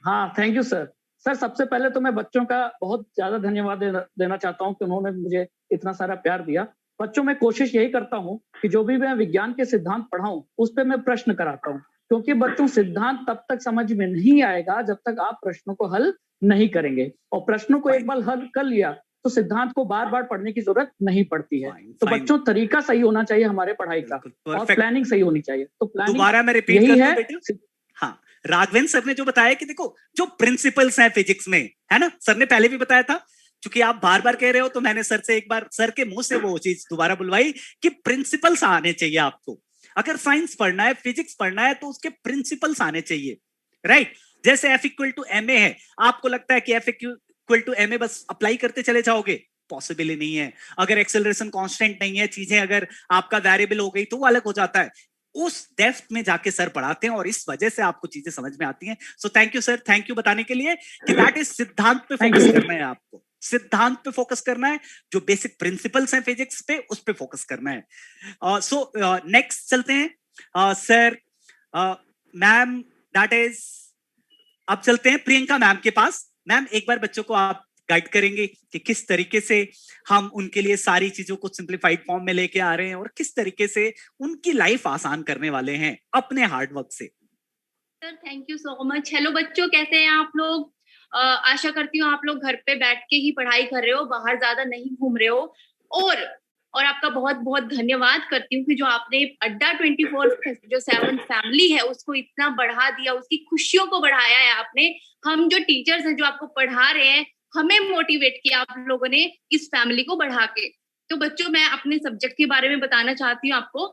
हाँ, थैंक यू सर। सर सबसे पहले तो मैं बच्चों का बहुत ज्यादा धन्यवाद देना चाहता हूँ कि उन्होंने मुझे इतना सारा प्यार दिया। बच्चों में कोशिश यही करता हूँ कि जो भी मैं विज्ञान के सिद्धांत पढ़ाऊं उस पर मैं प्रश्न कराता हूँ, क्योंकि बच्चों सिद्धांत तब तक समझ में नहीं आएगा जब तक आप प्रश्नों को हल नहीं करेंगे, और प्रश्नों को एक बार हल कर लिया तो सिद्धांत को बार बार पढ़ने की जरूरत नहीं पड़ती है। तो बच्चों तरीका सही होना चाहिए हमारे पढ़ाई का, और प्लानिंग सही होनी चाहिए। तो प्लानिंग दोबारा मैं रिपीट कर दूं बेटा। हाँ, राघवेंद्र सर ने जो बताया कि देखो जो प्रिंसिपल्स हैं फिजिक्स में, है ना, सर ने पहले भी बताया था, क्योंकि आप बार बार कह रहे हो तो मैंने सर से एक बार सर के मुंह से वो चीज दोबारा बुलवाई कि प्रिंसिपल्स आने चाहिए आपको। अगर साइंस पढ़ना है, फिजिक्स पढ़ना है, तो उसके प्रिंसिपल्स आने चाहिए, राइट। जैसे F=ma है, आपको लगता है कि F=ma बस अप्लाई करते चले जाओगे, पॉसिबल ही नहीं है। अगर एक्सेलरेशन कांस्टेंट नहीं है, चीजें अगर आपका वेरिएबल हो गई तो वो अलग हो जाता है। उस डेप्थ में जाके सर पढ़ाते हैं और इस वजह से आपको चीजें समझ में आती हैं। सो thank you sir, thank you बताने के लिए कि दैट इज सिद्धांत पे फोकस करना है आपको, सिद्धांत पे फोकस करना है, जो बेसिक प्रिंसिपल्स हैं फिजिक्स पे उस पे फोकस करना है। सो नेक्स्ट चलते हैं सर, मैम, दैट इज अब चलते हैं प्रियंका मैम के पास। मैम एक बार बच्चों को आप गाइड करेंगे कि किस तरीके से हम उनके लिए सारी चीजों को सिंप्लीफाइड फॉर्म में लेके आ रहे हैं और किस तरीके से उनकी लाइफ आसान करने वाले हैं अपने हार्ड वर्क से। Sir thank you so much. Hello बच्चों, कैसे हैं आप लोग? आशा करती हूँ आप लोग घर पे बैठ के ही पढ़ाई कर रहे हो, बाहर ज्यादा नहीं घूम रहे हो। और आपका बहुत बहुत धन्यवाद करती हूँ कि जो आपने अड्डा 24 जो 7 फैमिली है उसको इतना बढ़ा दिया, उसकी खुशियों को बढ़ाया है आपने। हम जो टीचर्स हैं जो आपको पढ़ा रहे हैं, हमें मोटिवेट किया आप लोगों ने इस फैमिली को बढ़ा के। तो बच्चों मैं अपने सब्जेक्ट के बारे में बताना चाहती हूँ आपको।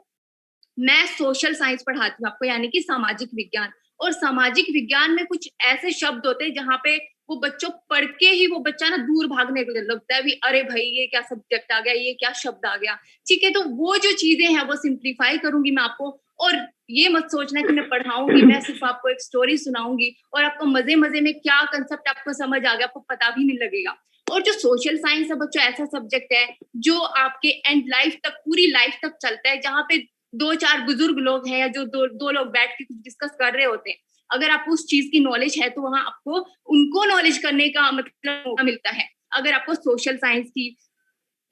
मैं सोशल साइंस पढ़ाती हूँ आपको, यानी कि सामाजिक विज्ञान। और सामाजिक विज्ञान में कुछ ऐसे शब्द होते हैं जहाँ पे वो बच्चों पढ़ के ही वो बच्चा ना दूर भागने को लगता है, भी अरे भाई ये क्या सब्जेक्ट आ गया, ये क्या शब्द आ गया। ठीक है, तो वो जो चीजें हैं वो सिंप्लीफाई करूंगी मैं आपको। और ये मत सोचना कि मैं पढ़ाऊंगी, मैं सिर्फ आपको एक स्टोरी सुनाऊंगी और आपको मजे मजे में क्या कंसेप्ट आपको समझ आ गया आपको पता भी नहीं लगेगा। और जो सोशल साइंस है बच्चों, ऐसा सब्जेक्ट है जो आपके एंड लाइफ तक, पूरी लाइफ तक चलता है, जहाँ पे 2-4 बुजुर्ग लोग हैं या जो दो लोग बैठ के कुछ डिस्कस कर रहे होते हैं। अगर आपको उस चीज की नॉलेज है तो वहां आपको उनको नॉलेज करने का मतलब मौका मिलता है। अगर आपको सोशल साइंस की,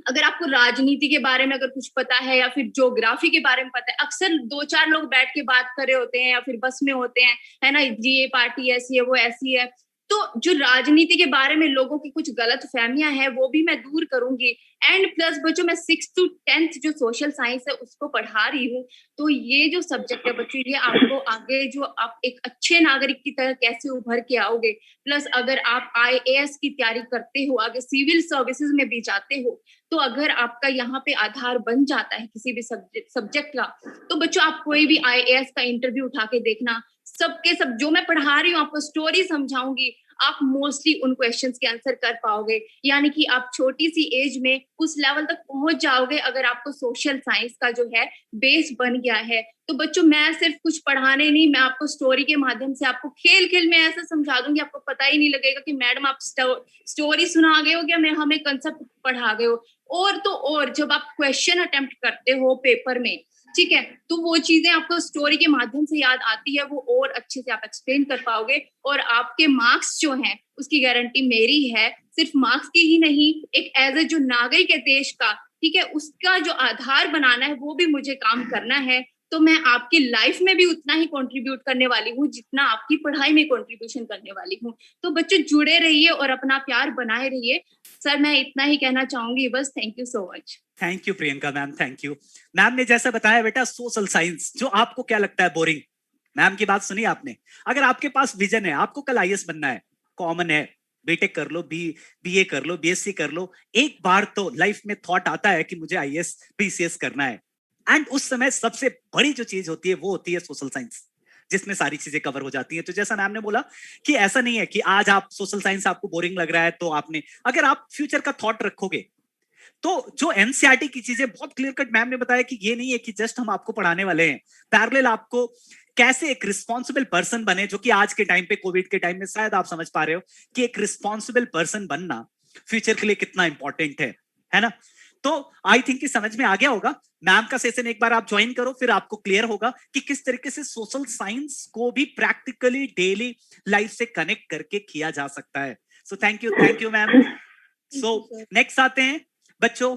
अगर आपको राजनीति के बारे में अगर कुछ पता है या फिर ज्योग्राफी के बारे में पता है, अक्सर 2-4 लोग बैठ के बात कर रहे होते हैं या फिर बस में होते हैं, है ना, जी ये पार्टी ऐसी है, वो ऐसी है। तो जो राजनीति के बारे में लोगों की कुछ गलत फहमियां हैं वो भी मैं दूर करूंगी। एंड प्लस बच्चों मैं 6th to 10th जो सोशल साइंस है उसको पढ़ा रही हूँ। तो ये जो सब्जेक्ट है बच्चों, ये आपको आगे जो आप एक अच्छे नागरिक की तरह कैसे उभर के आओगे, प्लस अगर आप IAS की तैयारी करते हो, आगे सिविल सर्विसेज में भी जाते हो, तो अगर आपका यहाँ पे आधार बन जाता है किसी भी सब्जेक्ट का, तो बच्चों आप कोई भी IAS का इंटरव्यू उठा के देखना, सबके सब जो मैं पढ़ा रही हूँ आपको स्टोरी समझाऊंगी, आप मोस्टली उन क्वेश्चंस के आंसर कर पाओगे, यानी कि आप छोटी सी एज में उस लेवल तक पहुंच जाओगे अगर आपको सोशल साइंस का जो है बेस बन गया है। तो बच्चों, मैं सिर्फ कुछ पढ़ाने नहीं, मैं आपको स्टोरी के माध्यम से आपको खेल खेल में ऐसा समझा दूंगी, आपको पता ही नहीं लगेगा कि मैडम आप स्टोरी सुना गए हो या मैं हमें कंसेप्ट पढ़ा गए हो। और तो और जब आप क्वेश्चन अटेम्प्ट करते हो पेपर में, ठीक है, तो वो चीजें आपको स्टोरी के माध्यम से याद आती है, वो और अच्छे से आप एक्सप्लेन कर पाओगे और आपके मार्क्स जो हैं उसकी गारंटी मेरी है। सिर्फ मार्क्स की ही नहीं, एक एज ए जो नागरिक है देश का, ठीक है, उसका जो आधार बनाना है वो भी मुझे काम करना है। तो मैं आपकी लाइफ में भी उतना ही कंट्रीब्यूट करने वाली हूँ जितना आपकी पढ़ाई में कंट्रीब्यूशन करने वाली हूँ। तो बच्चों, जुड़े रहिए और अपना प्यार बनाए रहिए। सर, मैं इतना ही कहना चाहूंगी बस। Thank you so much. Thank you Priyanka ma'am, thank you. Ma'am ने जैसा बताया बेटा, सोशल साइंस जो आपको क्या लगता है बोरिंग, मैम की बात सुनी आपने। अगर आपके पास विजन है, आपको कल आईएएस बनना है, कॉमन है, बीटेक कर लो, बीए कर लो, बीएससी कर लो, एक बार तो लाइफ में थॉट आता है कि मुझे आईएएस पीसीएस करना है। एंड उस समय सबसे बड़ी जो चीज होती है वो होती है सोशल साइंस, जिसमें सारी चीजें कवर हो जाती हैं। तो जैसा मैम ने बोला कि ऐसा नहीं है कि आज आप सोशल साइंस आपको बोरिंग लग रहा है तो आपने, अगर आप फ्यूचर का थॉट रखोगे तो जो एनसीईआरटी की चीजें बहुत क्लियर कट मैम ने बताया कि ये नहीं है कि जस्ट हम आपको पढ़ाने वाले हैं, पैरेलल आपको कैसे एक रिस्पॉन्सिबल पर्सन बने, जो कि आज के टाइम पे, कोविड के टाइम में शायद आप समझ पा रहे हो कि एक रिस्पॉन्सिबल पर्सन बनना फ्यूचर के लिए कितना इंपॉर्टेंट है ना। तो आई थिंक कि समझ में आ गया होगा। मैम का सेशन एक बार आप ज्वाइन करो, फिर आपको क्लियर होगा कि किस तरीके से सोशल साइंस को भी प्रैक्टिकली डेली लाइफ से कनेक्ट करके किया जा सकता है। सो thank you ma'am. So next आते हैं बच्चों,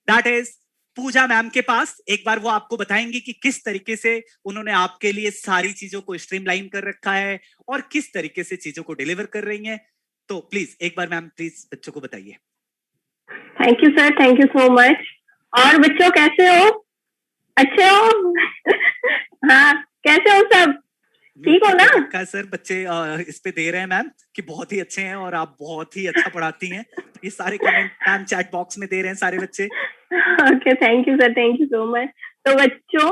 दैट इज पूजा मैम के पास। एक बार वो आपको बताएंगी कि किस तरीके से उन्होंने आपके लिए सारी चीजों को स्ट्रीमलाइन कर रखा है और किस तरीके से चीजों को डिलीवर कर रही हैं। तो प्लीज एक बार मैम प्लीज बच्चों को बताइए। Thank you sir, thank you so much. और बच्चों कैसे हो? अच्छे हो? हाँ, कैसे हो सब? ठीक हो ना? सर बच्चे इस पे दे रहे हैं मैम कि बहुत ही अच्छे हैं और आप बहुत ही अच्छा पढ़ाती हैं। ये सारे कमेंट मैम चैट बॉक्स में दे रहे हैं सारे बच्चे। Okay, thank you sir, thank you so much. तो बच्चों,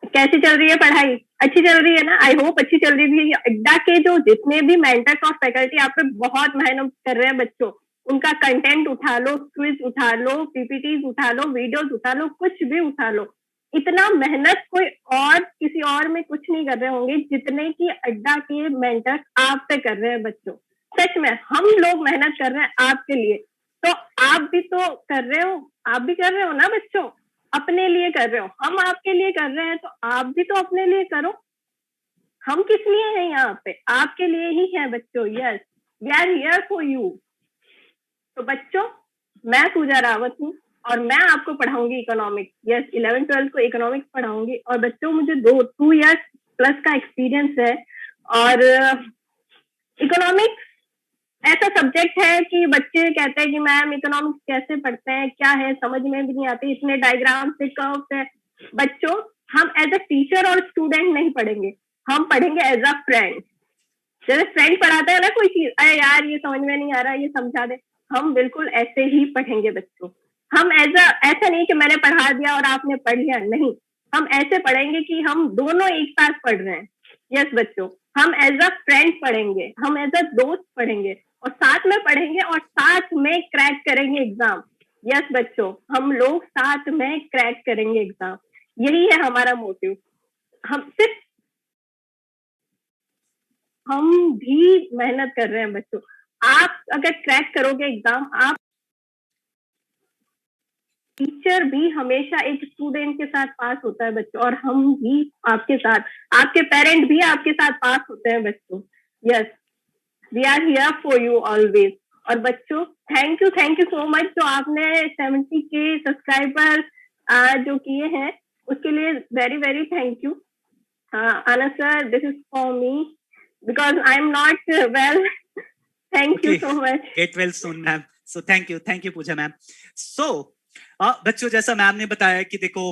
कैसी चल रही है पढ़ाई? अच्छी चल रही है ना? आई होप अच्छी चल रही है। अड्डा के जो जितने भी मेंटर्स और फैकल्टी आप पे बहुत मेहनत कर रहे हैं बच्चों, उनका कंटेंट उठा लो, क्विज उठा लो, पीपीटीज उठा लो, वीडियोस उठा लो, कुछ भी उठा लो। इतना मेहनत कोई और किसी और में कुछ नहीं कर रहे होंगे जितने की अड्डा के मेंटर्स आप पे कर रहे हैं बच्चों। सच में हम लोग मेहनत कर रहे हैं आपके लिए, तो आप भी तो कर रहे हो, आप भी कर रहे हो ना बच्चों? अपने लिए कर रहे हो, हम आपके लिए कर रहे हैं, तो आप भी तो अपने लिए करो। हम किस लिए हैं यहाँ पे? आपके लिए ही है बच्चों। Yes, we are here for you. तो बच्चों, मैं पूजा रावत हूँ और मैं आपको पढ़ाऊंगी इकोनॉमिक्स। यस, 11-12 को इकोनॉमिक्स पढ़ाऊंगी। और बच्चों, मुझे 2 इयर्स प्लस का एक्सपीरियंस है। और इकोनॉमिक्स ऐसा सब्जेक्ट है कि बच्चे कहते हैं कि मैम इकोनॉमिक्स कैसे पढ़ते हैं, क्या है, समझ में भी नहीं आती, इतने डायग्राम से, कर्व्स है। बच्चों, हम एज अ टीचर और स्टूडेंट नहीं पढ़ेंगे, हम पढ़ेंगे एज अ फ्रेंड। जैसे फ्रेंड पढ़ाता है ना कोई चीज, अरे यार ये समझ में नहीं आ रहा, ये समझा दे, हम बिल्कुल ऐसे ही पढ़ेंगे बच्चों। हम ऐसा नहीं कि मैंने पढ़ा दिया और आपने पढ़ लिया, नहीं, हम ऐसे पढ़ेंगे कि हम दोनों एक साथ पढ़ रहे हैं। यस बच्चों, हम एज अ फ्रेंड पढ़ेंगे, हम एज अ दोस्त पढ़ेंगे और साथ में पढ़ेंगे और साथ में क्रैक करेंगे एग्जाम। यस बच्चों, हम लोग साथ में क्रैक करेंगे एग्जाम, यही है हमारा मोटिव। हम भी मेहनत कर रहे हैं बच्चों। आप अगर क्रैक करोगे एग्जाम, आप टीचर भी हमेशा एक स्टूडेंट के साथ पास होता है बच्चों, और हम भी आपके साथ, आपके पेरेंट भी आपके साथ पास होते हैं बच्चों। Yes, we are here for you always. और बच्चों, थैंक यू सो मच जो आपने 70 के सब्सक्राइबर जो किए हैं, उसके लिए very very thank you. Anand sir, this is for me because I am not well. Thank you so much. Get well soon ma'am. So thank you Pooja ma'am. So बच्चों, जैसा मैम ने बताया कि देखो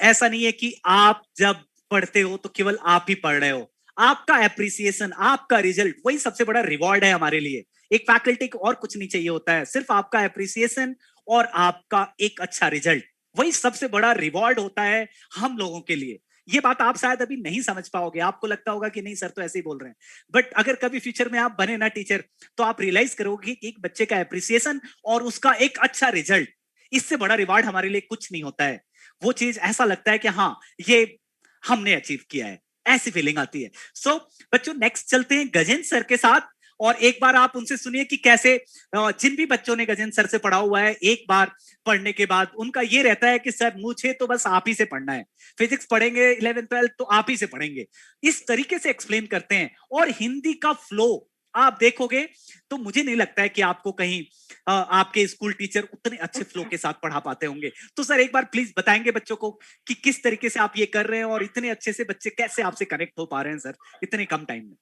ऐसा नहीं है कि आप जब पढ़ते हो तो केवल आप ही पढ़ रहे हो, आपका एप्रिसिएशन, आपका रिजल्ट, वही सबसे बड़ा रिवॉर्ड है हमारे लिए। एक फैकल्टी को और कुछ नहीं चाहिए होता है, सिर्फ आपका एप्रिसिएशन और आपका एक अच्छा रिजल्ट, वही सबसे बड़ा रिवॉर्ड होता है हम लोगों के लिए। ये बात आप शायद अभी नहीं समझ पाओगे, आपको लगता होगा कि नहीं सर तो ऐसे ही बोल रहे हैं, बट अगर कभी फ्यूचर में आप बने ना टीचर, तो आप रियलाइज करोगे कि एक बच्चे का एप्रिसिएशन और उसका एक अच्छा रिजल्ट, इससे बड़ा रिवार्ड हमारे लिए कुछ नहीं होता है। वो चीज ऐसा लगता है कि हाँ ये हमने अचीव किया है, ऐसी फीलिंग आती है। सो बच्चों नेक्स्ट चलते हैं गजेंद्र सर के साथ, और एक बार आप उनसे सुनिए कि कैसे जिन भी बच्चों ने गजेंद्र सर से पढ़ा हुआ है, एक बार पढ़ने के बाद उनका ये रहता है कि सर मुझे तो बस आप ही से पढ़ना है, फिजिक्स पढ़ेंगे 11th 12th तो आप ही से पढ़ेंगे, इस तरीके से एक्सप्लेन करते हैं। और हिंदी का फ्लो आप देखोगे तो मुझे नहीं लगता है कि आपको कहीं आपके स्कूल टीचर उतने अच्छे फ्लो के साथ पढ़ा पाते होंगे। तो सर एक बार प्लीज बताएंगे बच्चों को कि किस तरीके से आप ये कर रहे हैं और इतने अच्छे से बच्चे कैसे आपसे कनेक्ट हो पा रहे हैं सर इतने कम टाइम में।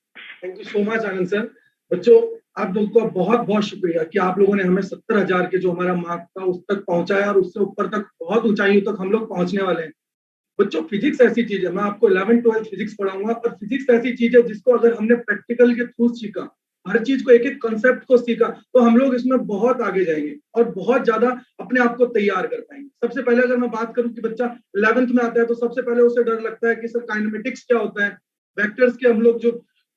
Thank you so much Anand sir. बच्चों आप लोगों का बहुत बहुत शुक्रिया कि आप लोगों ने हमें 70,000 के जो हमारा मार्क था उस तक पहुंचाया, और उससे ऊपर तक बहुत ऊंचाइयों तक हम लोग पहुंचने वाले हैं। बच्चों फिजिक्स ऐसी चीज है, मैं आपको 11th 12th फिजिक्स पढ़ाऊंगा, पर फिजिक्स ऐसी चीज है जिसको अगर हमने प्रैक्टिकल के थ्रू सीखा, हर चीज को एक एक कॉन्सेप्ट को सीखा, तो हम लोग इसमें बहुत आगे जाएंगे और बहुत ज्यादा अपने आप को तैयार कर पाएंगे। सबसे पहले अगर मैं बात करूं कि बच्चा 11th में आता है तो सबसे पहले उसे डर लगता है कि सर काइनेमेटिक्स क्या होता है, वेक्टर्स के हम लोग जो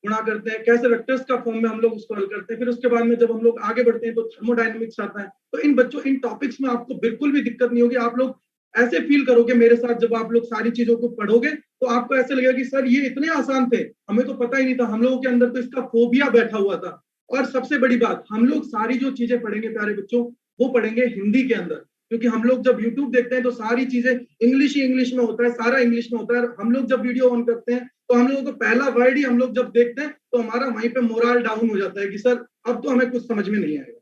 गुणा करते हैं कैसे वेक्टर्स का फॉर्म में हम लोग उसको हल करते हैं। फिर उसके बाद में जब हम लोग आगे बढ़ते हैं तो थर्मोडायनेमिक्स आता है। तो इन बच्चों इन टॉपिक्स में आपको बिल्कुल भी दिक्कत नहीं होगी। आप लोग ऐसे फील करोगे मेरे साथ, जब आप लोग सारी चीजों को पढ़ोगे तो आपको ऐसे लगेगा कि सर ये इतने आसान थे, हमें तो पता ही नहीं था, हम लोगों के अंदर तो इसका फोबिया बैठा हुआ था। और सबसे बड़ी बात, हम लोग सारी जो चीजें पढ़ेंगे प्यारे बच्चों वो पढ़ेंगे हिंदी के अंदर, क्योंकि हम लोग जब YouTube देखते हैं तो सारी चीजें इंग्लिश ही इंग्लिश में होता है, सारा इंग्लिश में होता है। हम लोग जब वीडियो ऑन करते हैं तो हम लोगों को पहला वर्ड ही हम लोग जब देखते हैं तो हमारा वहीं पे मोरल डाउन हो जाता है कि सर अब तो हमें कुछ समझ में नहीं आएगा।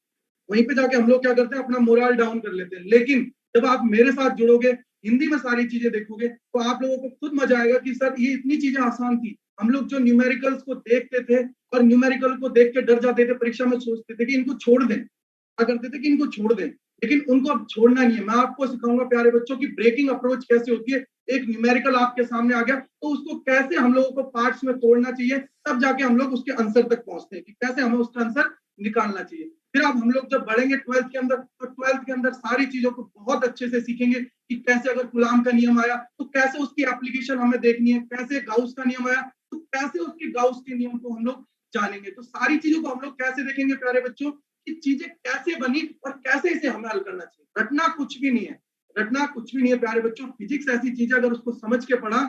वहीं पे जाके हम लोग क्या करते हैं, अपना मोरल डाउन कर लेते हैं। लेकिन जब आप मेरे साथ जुड़ोगे, हिंदी में सारी चीजें देखोगे, तो आप लोगों को खुद मजा आएगा कि सर ये इतनी चीजें आसान थी। हम लोग जो न्यूमेरिकल्स को देखते थे और न्यूमेरिकल को देख के डर जाते थे, परीक्षा में सोचते थे कि इनको छोड़ दें, क्या करते थे कि इनको छोड़ दें, लेकिन उनको अब छोड़ना नहीं है। मैं आपको सिखाऊंगा प्यारे बच्चों की ब्रेकिंग अप्रोच कैसे होती है। एक न्यूमेरिकल आपके सामने आ गया तो उसको कैसे हम लोगों को पार्ट्स में तोड़ना चाहिए, तब जाके हम लोग उसके आंसर तक पहुंचते हैं कि कैसे हमें उसका आंसर निकालना चाहिए। फिर अब हम लोग जब बढ़ेंगे 12th के अंदर, तो 12th के अंदर सारी चीजों को बहुत अच्छे से सीखेंगे कि कैसे अगर कूलाम का नियम आया तो कैसे उसकी एप्लीकेशन हमें देखनी है, कैसे गाउस का नियम आया तो कैसे उसके गाउस के नियम को हम लोग जानेंगे। तो सारी चीजों को हम लोग कैसे देखेंगे प्यारे बच्चों कि चीजें कैसे बनी और कैसे इसे हमें हल करना चाहिए। रटना कुछ भी नहीं है, रटना कुछ भी नहीं है प्यारे बच्चों। फिजिक्स ऐसी चीज है, अगर उसको समझ के पढ़ा,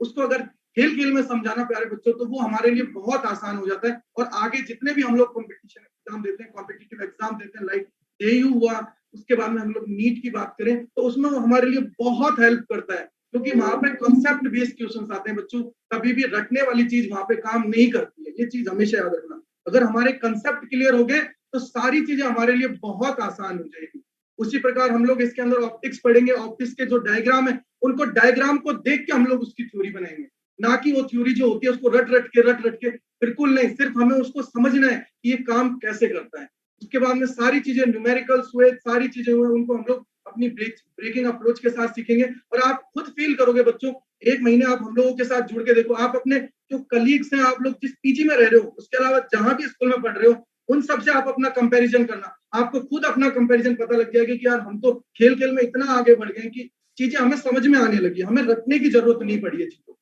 उसको अगर खेल खेल में समझाना प्यारे बच्चों, तो वो हमारे लिए बहुत आसान हो जाता है। और आगे जितने भी हम लोग कॉम्पिटिशन एग्जाम देते हैं, कॉम्पिटिटिव एग्जाम देते हैं, लाइक जेयू हुआ, उसके बाद में हम लोग नीट की बात करें तो उसमें वो हमारे लिए बहुत हेल्प करता है, क्योंकि वहां पे कॉन्सेप्ट बेस्ड क्वेश्चन आते हैं बच्चों। कभी भी रटने वाली चीज वहां पे काम नहीं करती है, ये चीज हमेशा याद रखना। अगर हमारे कंसेप्ट क्लियर हो गए तो सारी चीजें हमारे लिए बहुत आसान हो जाएगी। उसी प्रकार हम लोग इसके अंदर ऑप्टिक्स पढ़ेंगे। ऑप्टिक्स के जो डायग्राम है, उनको डायग्राम को देख के हम लोग उसकी थ्योरी बनाएंगे, ना कि वो थ्योरी जो होती है उसको रट रट के बिल्कुल नहीं। सिर्फ हमें उसको समझना है कि ये काम कैसे करता है। उसके बाद में सारी चीजें न्यूमेरिकल्स हुए, सारी चीजें हुए, उनको हम लोग अपनी ब्रेकिंग अप्रोच के साथ सीखेंगे। और आप खुद फील करोगे बच्चों, एक महीने आप हम लोगों के साथ जुड़ के देखो, आप अपने जो कलीग्स हैं, आप लोग जिस पीजी में रह रहे हो, उसके अलावा जहां भी स्कूल में पढ़ रहे हो, उन सबसे आप अपना कंपैरिजन करना। आपको खुद अपना कंपैरिजन पता लग जाएगा कि यार हम तो खेल खेल में इतना आगे बढ़ गए कि चीजें हमें समझ में आने लगी, हमें रटने की जरूरत नहीं पड़ी है चीजों।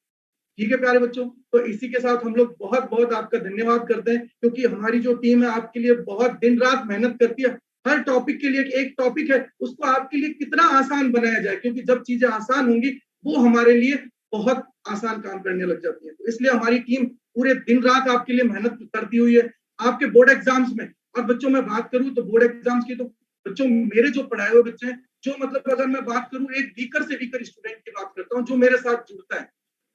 ठीक है प्यारे बच्चों, तो इसी के साथ हम लोग बहुत बहुत आपका धन्यवाद करते हैं, क्योंकि हमारी जो टीम है आपके लिए बहुत दिन रात मेहनत करती है। हर टॉपिक के लिए, एक टॉपिक है उसको आपके लिए कितना आसान बनाया जाए, क्योंकि जब चीजें आसान होंगी वो हमारे लिए बहुत आसान काम करने लग जाती है। तो इसलिए हमारी टीम पूरे दिन रात आपके लिए मेहनत करती हुई है। आपके बोर्ड एग्जाम्स में, और बच्चों मैं बात करूं तो बोर्ड एग्जाम्स की, तो बच्चों मेरे जो पढ़ाए हुए बच्चे हैं, जो मतलब अगर मैं बात करूं एक वीकर से वीकर स्टूडेंट की बात करता हूं जो मेरे साथ जुड़ता है,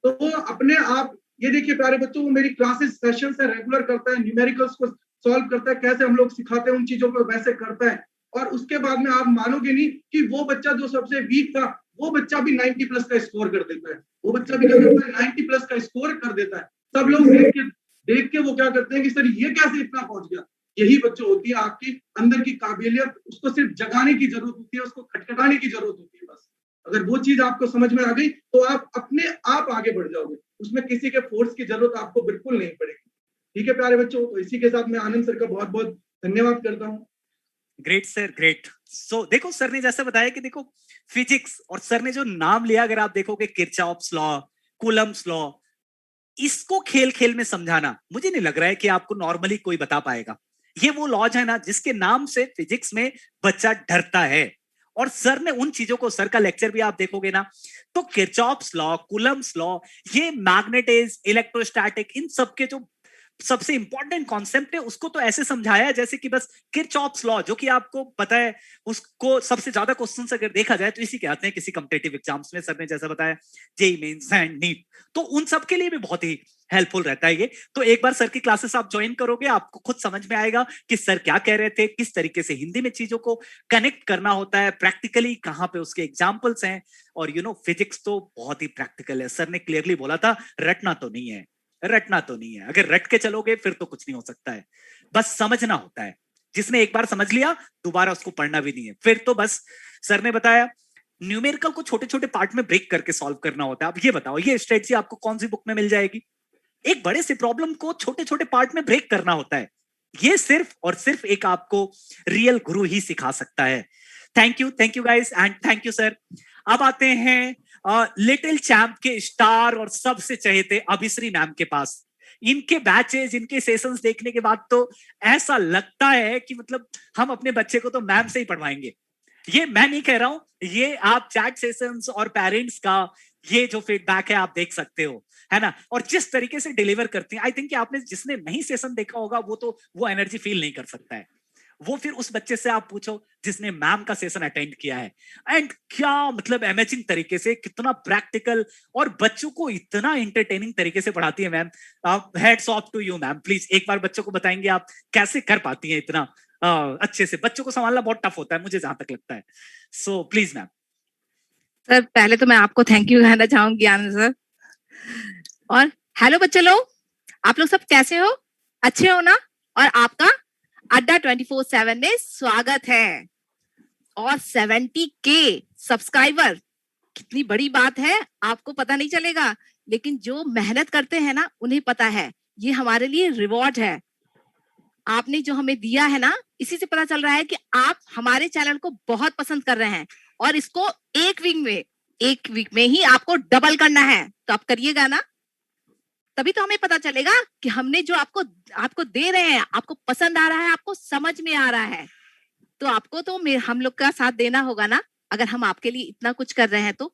तो वो अपने आप, ये देखिए प्यारे बच्चों, वो मेरी क्लासेस सेशन से रेगुलर करता है, न्यूमेरिकल्स को सॉल्व करता है, कैसे हम लोग सिखाते हैं उन चीजों को वैसे करता है। और उसके बाद में आप मानोगे नहीं कि वो बच्चा जो सबसे वीक था, वो बच्चा भी 90 प्लस का स्कोर कर देता है। वो बच्चा भी 90 प्लस का स्कोर कर देता है। सब लोग देख के वो क्या करते हैं कि सर ये कैसे इतना पहुंच गया। यही बच्चों होती है आपकी अंदर की काबिलियत, उसको सिर्फ जगाने की जरूरत होती है, उसको खटखटाने की जरूरत होती है बस। अगर वो चीज आपको समझ में आ गई तो आप अपने आप आगे बढ़ जाओगे, उसमें किसी के फोर्स की जरूरत आपको बिल्कुल नहीं पड़ेगी। ठीक है प्यारे बच्चों, तो इसी के साथ मैं आनंद सर का बहुत बहुत धन्यवाद करता हूँ। Great sir, great. सो देखो सर ने जैसे बताया कि देखो फिजिक्स, और सर ने जो नाम लिया, अगर आप देखोगे किरचॉफ्स लॉ, कूलम्स लॉ, इसको खेल खेल में समझाना मुझे नहीं लग रहा है कि आपको नॉर्मली कोई बता पाएगा। ये वो लॉज है ना जिसके नाम से फिजिक्स में बच्चा डरता है। और सर ने उन चीजों को, सर का लेक्चर भी आप देखोगे ना, तो किरचॉफ्स लॉ, कूलम्स लॉ, ये मैग्नेटिज, इलेक्ट्रोस्टैटिक, इन सब के जो सबसे इंपॉर्टेंट कॉन्सेप्ट है उसको तो ऐसे समझाया जैसे कि बस किरचॉफ्स लॉ, जो कि आपको पता है, उसको सबसे ज्यादा क्वेश्चन अगर देखा जाए तो इसी के आते हैं किसी कॉम्पिटिटिव एग्जाम्स में। सर ने जैसा बताया जेईई मेंस एंड नीट, तो उन सब के लिए भी बहुत ही हेल्पफुल रहता है ये। तो एक बार सर की क्लासेस आप ज्वाइन करोगे, आपको खुद समझ में आएगा कि सर क्या कह रहे थे, किस तरीके से हिंदी में चीजों को कनेक्ट करना होता है, प्रैक्टिकली कहाँ पे उसके एग्जाम्पल्स हैं। और फिजिक्स तो बहुत ही प्रैक्टिकल है। सर ने क्लियरली बोला था रटना तो नहीं है, रटना तो नहीं है। अगर रट के चलोगे फिर तो कुछ नहीं हो सकता है, बस समझना होता है। जिसने एक बार समझ लिया दोबारा उसको पढ़ना भी नहीं है। फिर तो बस सर ने बताया न्यूमेरिकल को छोटे छोटे पार्ट में ब्रेक करके सॉल्व करना होता है। अब ये बताओ ये स्ट्रेटजी आपको कौन सी बुक में मिल जाएगी? एक बड़े से प्रॉब्लम को छोटे छोटे पार्ट में ब्रेक करना होता है। ये सिर्फ और सिर्फ एक आपको रियल गुरु ही सिखा सकता है। Thank you guys and thank you sir. अब आते हैं लिटिल चैंप के स्टार और सबसे चहेते अभिश्री मैम के पास। इनके बैचेज, इनके सेशंस देखने के बाद तो ऐसा लगता है कि मतलब हम अपने बच्चे को तो मैम से ही पढ़वाएंगे। ये मैं नहीं कह रहा हूं, ये आप चैट सेशंस और पेरेंट्स का ये जो फीडबैक है आप देख सकते हो, है ना। और जिस तरीके से डिलीवर करती हैं, आई थिंक आपने जिसने नहीं सेशन देखा होगा वो तो वो एनर्जी फील नहीं कर सकता है। वो फिर उस बच्चे से आप पूछो जिसने मैम का सेशन अटेंड किया है, एंड क्या मतलब अमेजिंग तरीके से, कितना प्रैक्टिकल और बच्चों को इतना एंटरटेनिंग तरीके से पढ़ाती है ma'am. Heads off to you ma'am. Please एक बार बच्चों को बताएंगे आप कैसे कर पाती हैं इतना अच्छे से। बच्चों को संभालना बहुत टफ होता है मुझे जहां तक लगता है। So please ma'am. सर पहले तो मैं आपको थैंक यू कहना चाहूंगी आनंद सर। और हेलो बच्चे लोग, आप लोग सब कैसे हो? अच्छे हो ना? और आपका अड्डा 24/7 में स्वागत है। और 70K सब्सक्राइबर कितनी बड़ी बात है आपको पता नहीं चलेगा, लेकिन जो मेहनत करते हैं ना उन्हें पता है। ये हमारे लिए रिवॉर्ड है। आपने जो हमें दिया है ना, इसी से पता चल रहा है कि आप हमारे चैनल को बहुत पसंद कर रहे हैं और इसको एक वीक में ही आपको डबल करना है। तो आप करिएगा ना, तभी तो हमें पता चलेगा कि हमने जो आपको दे रहे हैं आपको पसंद आ रहा है, आपको समझ में आ रहा है। तो आपको तो हम लोग का साथ देना होगा ना, अगर हम आपके लिए इतना कुछ कर रहे हैं तो।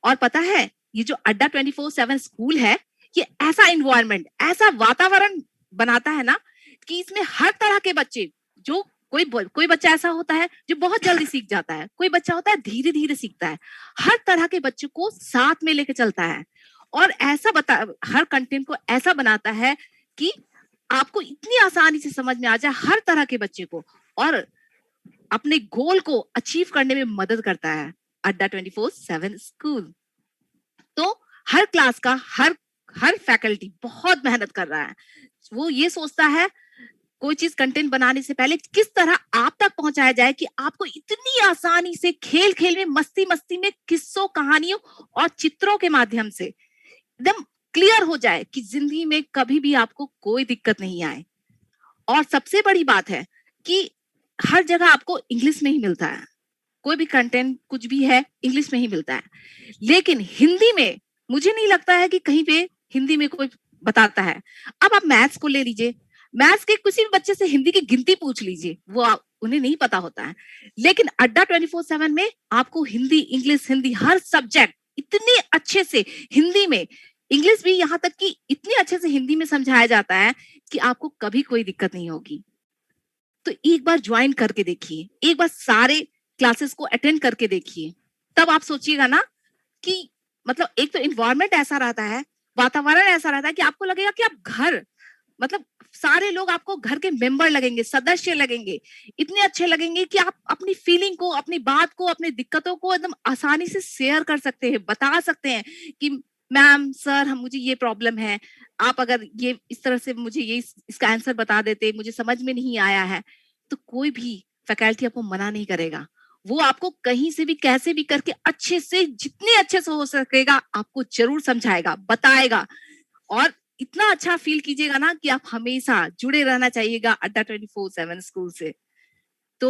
और पता है ये जो अड्डा 24/7 स्कूल है, ये ऐसा इन्वायरमेंट, ऐसा वातावरण बनाता है ना कि इसमें हर तरह के बच्चे, जो कोई बच्चा ऐसा होता है जो बहुत जल्दी सीख जाता है, कोई बच्चा होता है धीरे धीरे सीखता है, हर तरह के बच्चों को साथ में लेके चलता है। और हर कंटेंट को ऐसा बनाता है कि आपको इतनी आसानी से समझ में आ जाए हर तरह के बच्चे को, और अपने गोल को अचीव करने में मदद करता है अड्डा 24/7 स्कूल। तो हर क्लास का हर फैकल्टी बहुत मेहनत कर रहा है। वो ये सोचता है कोई चीज कंटेंट बनाने से पहले किस तरह आप तक पहुंचाया जाए कि आपको इतनी आसानी से खेल खेल में, मस्ती मस्ती में, किस्सों, कहानियों और चित्रों के माध्यम से एकदम क्लियर हो जाए कि जिंदगी में कभी भी आपको कोई दिक्कत नहीं आए। और सबसे बड़ी बात है कि हर जगह आपको इंग्लिश में ही मिलता है। कोई भी कंटेंट कुछ भी है इंग्लिश में ही मिलता है, लेकिन हिंदी में मुझे नहीं लगता है कि कहीं पे हिंदी में कोई बताता है। अब आप मैथ्स को ले लीजिए, मैथ्स के किसी भी बच्चे से हिंदी की गिनती पूछ लीजिए, वो उन्हें नहीं पता होता है। लेकिन अड्डा 24/7 में आपको हिंदी, इंग्लिश, हिंदी, हर सब्जेक्ट इतने अच्छे से हिंदी में, इंग्लिश भी यहाँ तक कि इतने अच्छे से हिंदी में समझाया जाता है कि आपको कभी कोई दिक्कत नहीं होगी। तो एक बार ज्वाइन करके देखिए, एक बार सारे क्लासेस को अटेंड करके देखिए, तब आप सोचिएगा ना कि मतलब एक तो एनवायरनमेंट ऐसा रहता है, वातावरण ऐसा रहता है कि आपको लगेगा कि आप घर, मतलब सारे लोग आपको घर के मेंबर लगेंगे, सदस्य लगेंगे, इतने अच्छे लगेंगे कि आप अपनी फीलिंग को, अपनी बात को, अपनी दिक्कतों को एकदम आसानी से शेयर कर सकते हैं, बता सकते हैं कि मैम, सर, मुझे ये प्रॉब्लम है, आप अगर ये इस तरह से मुझे ये इसका आंसर बता देते, मुझे समझ में नहीं आया है, तो कोई भी फैकल्टी आपको मना नहीं करेगा। वो आपको कहीं से भी कैसे भी करके अच्छे से, जितने अच्छे से हो सकेगा आपको जरूर समझाएगा, बताएगा, और इतना अच्छा फील कीजिएगा ना कि आप हमेशा जुड़े रहना चाहिएगा अड्डा 24/7 स्कूल से। तो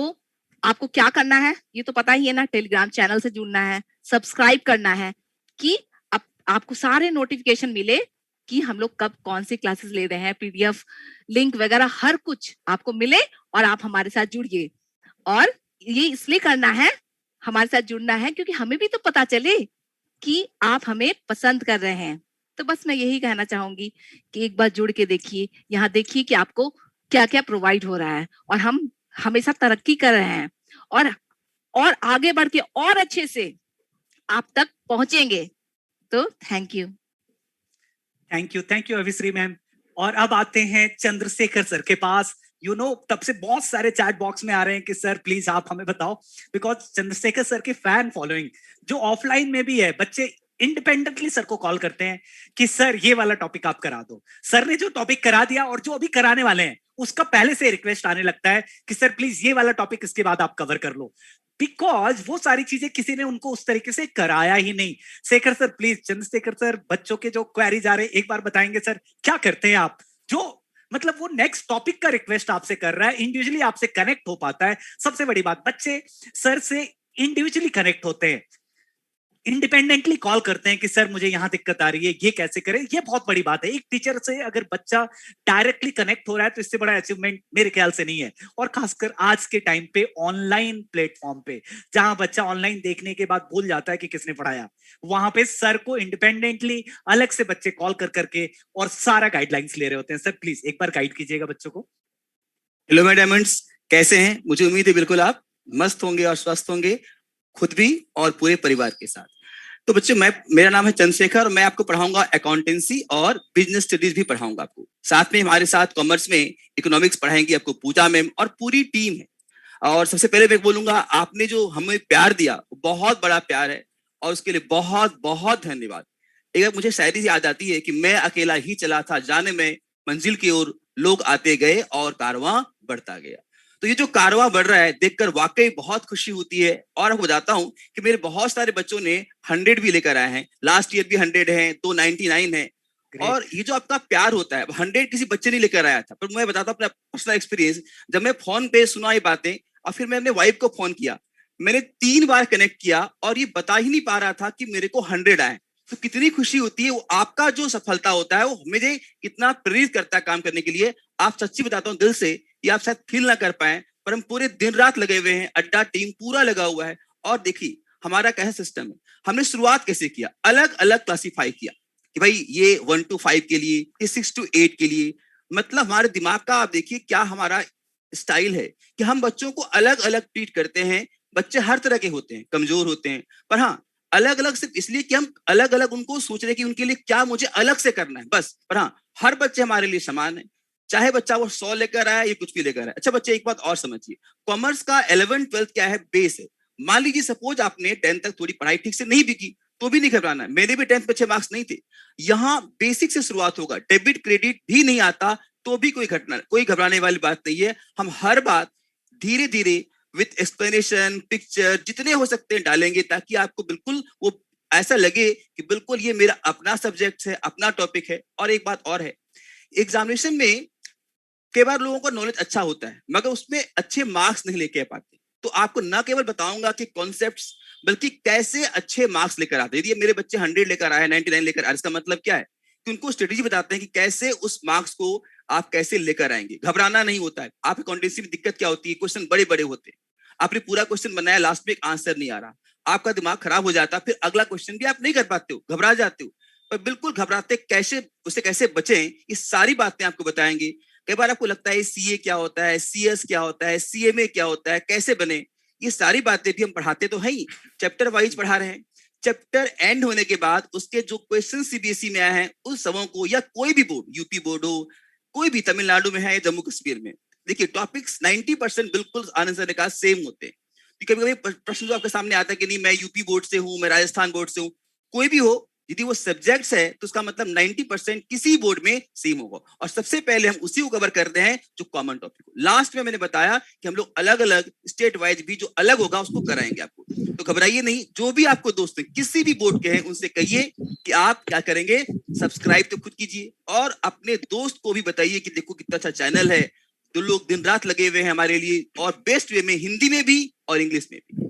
आपको क्या करना है ये तो पता ही है ना, टेलीग्राम चैनल से जुड़ना है, सब्सक्राइब करना है कि आपको सारे नोटिफिकेशन मिले कि हम लोग कब कौन सी क्लासेस ले रहे हैं, पीडीएफ लिंक वगैरह हर कुछ आपको मिले और आप हमारे साथ जुड़िए। और ये इसलिए करना है, हमारे साथ जुड़ना है क्योंकि हमें भी तो पता चले कि आप हमें पसंद कर रहे हैं। तो बस मैं यही कहना चाहूंगी कि एक बार जुड़ के देखिए, यहाँ देखिए कि आपको क्या क्या प्रोवाइड हो रहा है और हम हमेशा तरक्की कर रहे हैं और आगे बढ़ के और अच्छे से आप तक पहुंचेंगे। तो थैंक यू अभिश्री मैम। और अब आते हैं चंद्रशेखर सर के पास। तब से बहुत सारे चैट बॉक्स में आ रहे हैं कि सर प्लीज आप हमें बताओ, बिकॉज चंद्रशेखर सर की फैन फॉलोइंग जो ऑफलाइन में भी है, बच्चे इंडिपेंडेंटली सर को कॉल करते हैं कि सर ये वाला टॉपिक आप करा दो। सर ने जो टॉपिक करा दिया और जो अभी कराने वाले हैं उसका पहले से रिक्वेस्ट आने लगता है कि सर प्लीज ये वाला टॉपिक इसके बाद आप कवर कर लो, बिकॉज वो सारी चीजें किसी ने उनको उस तरीके से कराया ही नहीं। Shekhar sir please, Chandrashekhar sir, बच्चों के जो क्वेरीज आ रहे हैं एक बार बताएंगे सर क्या करते हैं आप? जो मतलब वो नेक्स्ट टॉपिक का रिक्वेस्ट आपसे कर रहा है, इंडिविजुअली आपसे कनेक्ट हो पाता है। सबसे बड़ी बात, बच्चे सर से इंडिविजुअली कनेक्ट होते हैं, इंडिपेंडेंटली कॉल करते हैं कि सर मुझे यहाँ दिक्कत आ रही है, ये कैसे करें। ये बहुत बड़ी बात है। एक टीचर से अगर बच्चा डायरेक्टली कनेक्ट हो रहा है तो इससे बड़ा अचीवमेंट मेरे ख्याल से नहीं है। और खासकर आज के टाइम पे ऑनलाइन प्लेटफॉर्म पे, जहां बच्चा ऑनलाइन देखने के बाद भूल जाता है कि किसने पढ़ाया, वहां पे सर को इंडिपेंडेंटली अलग से बच्चे कॉल कर करके और सारा गाइडलाइंस ले रहे होते हैं। सर प्लीज एक बार गाइड कीजिएगा बच्चों को। हेलो माय डायमंड्स, कैसे हैं? मुझे उम्मीद है बिल्कुल आप मस्त होंगे और स्वस्थ होंगे, खुद भी और पूरे परिवार के साथ। तो बच्चों, मेरा नाम है चंद्रशेखर और मैं आपको पढ़ाऊंगा अकाउंटेंसी और बिजनेस स्टडीज भी पढ़ाऊंगा आपको। साथ में हमारे साथ कॉमर्स में इकोनॉमिक्स पढ़ाएंगी आपको पूजा मैम और पूरी टीम है। और सबसे पहले मैं बोलूंगा, आपने जो हमें प्यार दिया बहुत बड़ा प्यार है और उसके लिए बहुत बहुत धन्यवाद। एक बार मुझे शायरी याद आती है कि मैं अकेला ही चला था जाने में मंजिल की ओर, लोग आते गए और कारवां बढ़ता गया। तो ये जो कारवां बढ़ रहा है देखकर वाकई बहुत खुशी होती है। और आपको बताता हूँ कि मेरे बहुत सारे बच्चों ने 100 भी लेकर आए हैं, लास्ट ईयर भी 100 है, तो 99 है। और ये जो आपका प्यार होता है, 100 किसी बच्चे ने लेकर आया था, पर मैं बताता हूँ अपना पर्सनल एक्सपीरियंस। जब मैं फोन पे सुना ये बातें और फिर मैंने वाइफ को फोन किया, मैंने 3 बार कनेक्ट किया और ये बता ही नहीं पा रहा था कि मेरे को 100 आए। तो कितनी खुशी होती है। वो आपका जो सफलता होता है वो मुझे कितना प्रेरित करता है काम करने के लिए। आप सच्ची बताता हूँ दिल से, ये आप शायद फील ना कर पाए पर हम पूरे दिन रात लगे हुए हैं, अड्डा टीम पूरा लगा हुआ है। और देखिए हमारा कैसा सिस्टम है, हमने शुरुआत कैसे किया, अलग अलग क्लासीफाई किया कि भाई ये 1 to 5 के लिए, ये 6 to 8 के लिए। मतलब हमारे दिमाग का आप देखिए क्या हमारा स्टाइल है कि हम बच्चों को अलग अलग ट्रीट करते हैं। बच्चे हर तरह के होते हैं, कमजोर होते हैं, पर हाँ अलग अलग सिर्फ इसलिए कि हम अलग अलग उनको सोच रहे कि उनके लिए क्या मुझे अलग से करना है बस। पर हाँ हर बच्चे हमारे लिए समान है, चाहे बच्चा वो 100 लेकर आया या कुछ भी लेकर आया। अच्छा बच्चे, एक बात और समझिए, कॉमर्स का 11th 12th क्या है, बेस है। मान लीजिए सपोज आपने 10th तक थोड़ी पढ़ाई ठीक से नहीं भी की तो भी नहीं घबराना है। मेरे भी 10th में अच्छे मार्क्स नहीं थे। यहाँ बेसिक से शुरुआत होगा, डेबिट क्रेडिट भी नहीं आता तो भी कोई घबराने वाली बात नहीं है। हम हर बात धीरे धीरे विथ एक्सप्लेनेशन, पिक्चर जितने हो सकते हैं डालेंगे ताकि आपको बिल्कुल वो ऐसा लगे कि बिल्कुल ये मेरा अपना सब्जेक्ट है, अपना टॉपिक है। और एक बात और है, एग्जामिनेशन में कई बार लोगों का नॉलेज अच्छा होता है मगर उसमें अच्छे मार्क्स नहीं लेके आ पाते। तो आपको न केवल बताऊंगा कि कॉन्सेप्ट्स, बल्कि कैसे अच्छे मार्क्स लेकर आते हैं। यदि मेरे बच्चे 100 लेकर आए, 99 लेकर आए, इसका मतलब क्या है कि उनको स्ट्रेटेजी बताते हैं कि कैसे उस मार्क्स को आप कैसे लेकर आएंगे। घबराना नहीं होता है। आप अकाउंटेंसी में दिक्कत क्या होती है, क्वेश्चन बड़े बड़े होते हैं, आपने पूरा क्वेश्चन बनाया, लास्ट में एक आंसर नहीं आ रहा, आपका दिमाग खराब हो जाता, फिर अगला क्वेश्चन भी आप नहीं कर पाते हो, घबरा जाते हो। पर बिल्कुल घबराते कैसे, उससे कैसे बचें, ये सारी बातें आपको बताएंगे। कई बार आपको लगता है सीए क्या होता है, सीएस क्या होता है, सीएमए क्या होता है, कैसे बने, ये सारी बातें भी हम पढ़ाते तो हैं ही, चैप्टर वाइज पढ़ा रहे हैं। चैप्टर एंड होने के बाद उसके जो क्वेश्चन सीबीएसई में आए हैं उस सबों को, या कोई भी बोर्ड, यूपी बोर्ड हो, कोई भी तमिलनाडु में है या जम्मू कश्मीर में, देखिए टॉपिक्स 90% बिल्कुल आनंद सर ने कहा सेम होते हैं। कभी कभी प्रश्न जो आपके सामने आता है कि नहीं मैं यूपी बोर्ड से हूँ, मैं राजस्थान बोर्ड से हूँ, कोई भी हो, यदि वो सब्जेक्ट्स है तो उसका मतलब 90% किसी बोर्ड में सेम होगा। और सबसे पहले हम उसी को कवर करते हैं जो कॉमन टॉपिक हो। लास्ट में मैंने बताया कि हम लोग अलग अलग स्टेट वाइज भी जो अलग होगा उसको कराएंगे आपको। तो घबराइए नहीं, जो भी आपको दोस्त हैं किसी भी बोर्ड के हैं उनसे कहिए कि आप क्या करेंगे, सब्सक्राइब तो खुद कीजिए और अपने दोस्त को भी बताइए कि देखो कितना अच्छा चैनल है, तो लोग दिन रात लगे हुए हैं हमारे लिए, और बेस्ट वे में, हिंदी में भी और इंग्लिश में भी।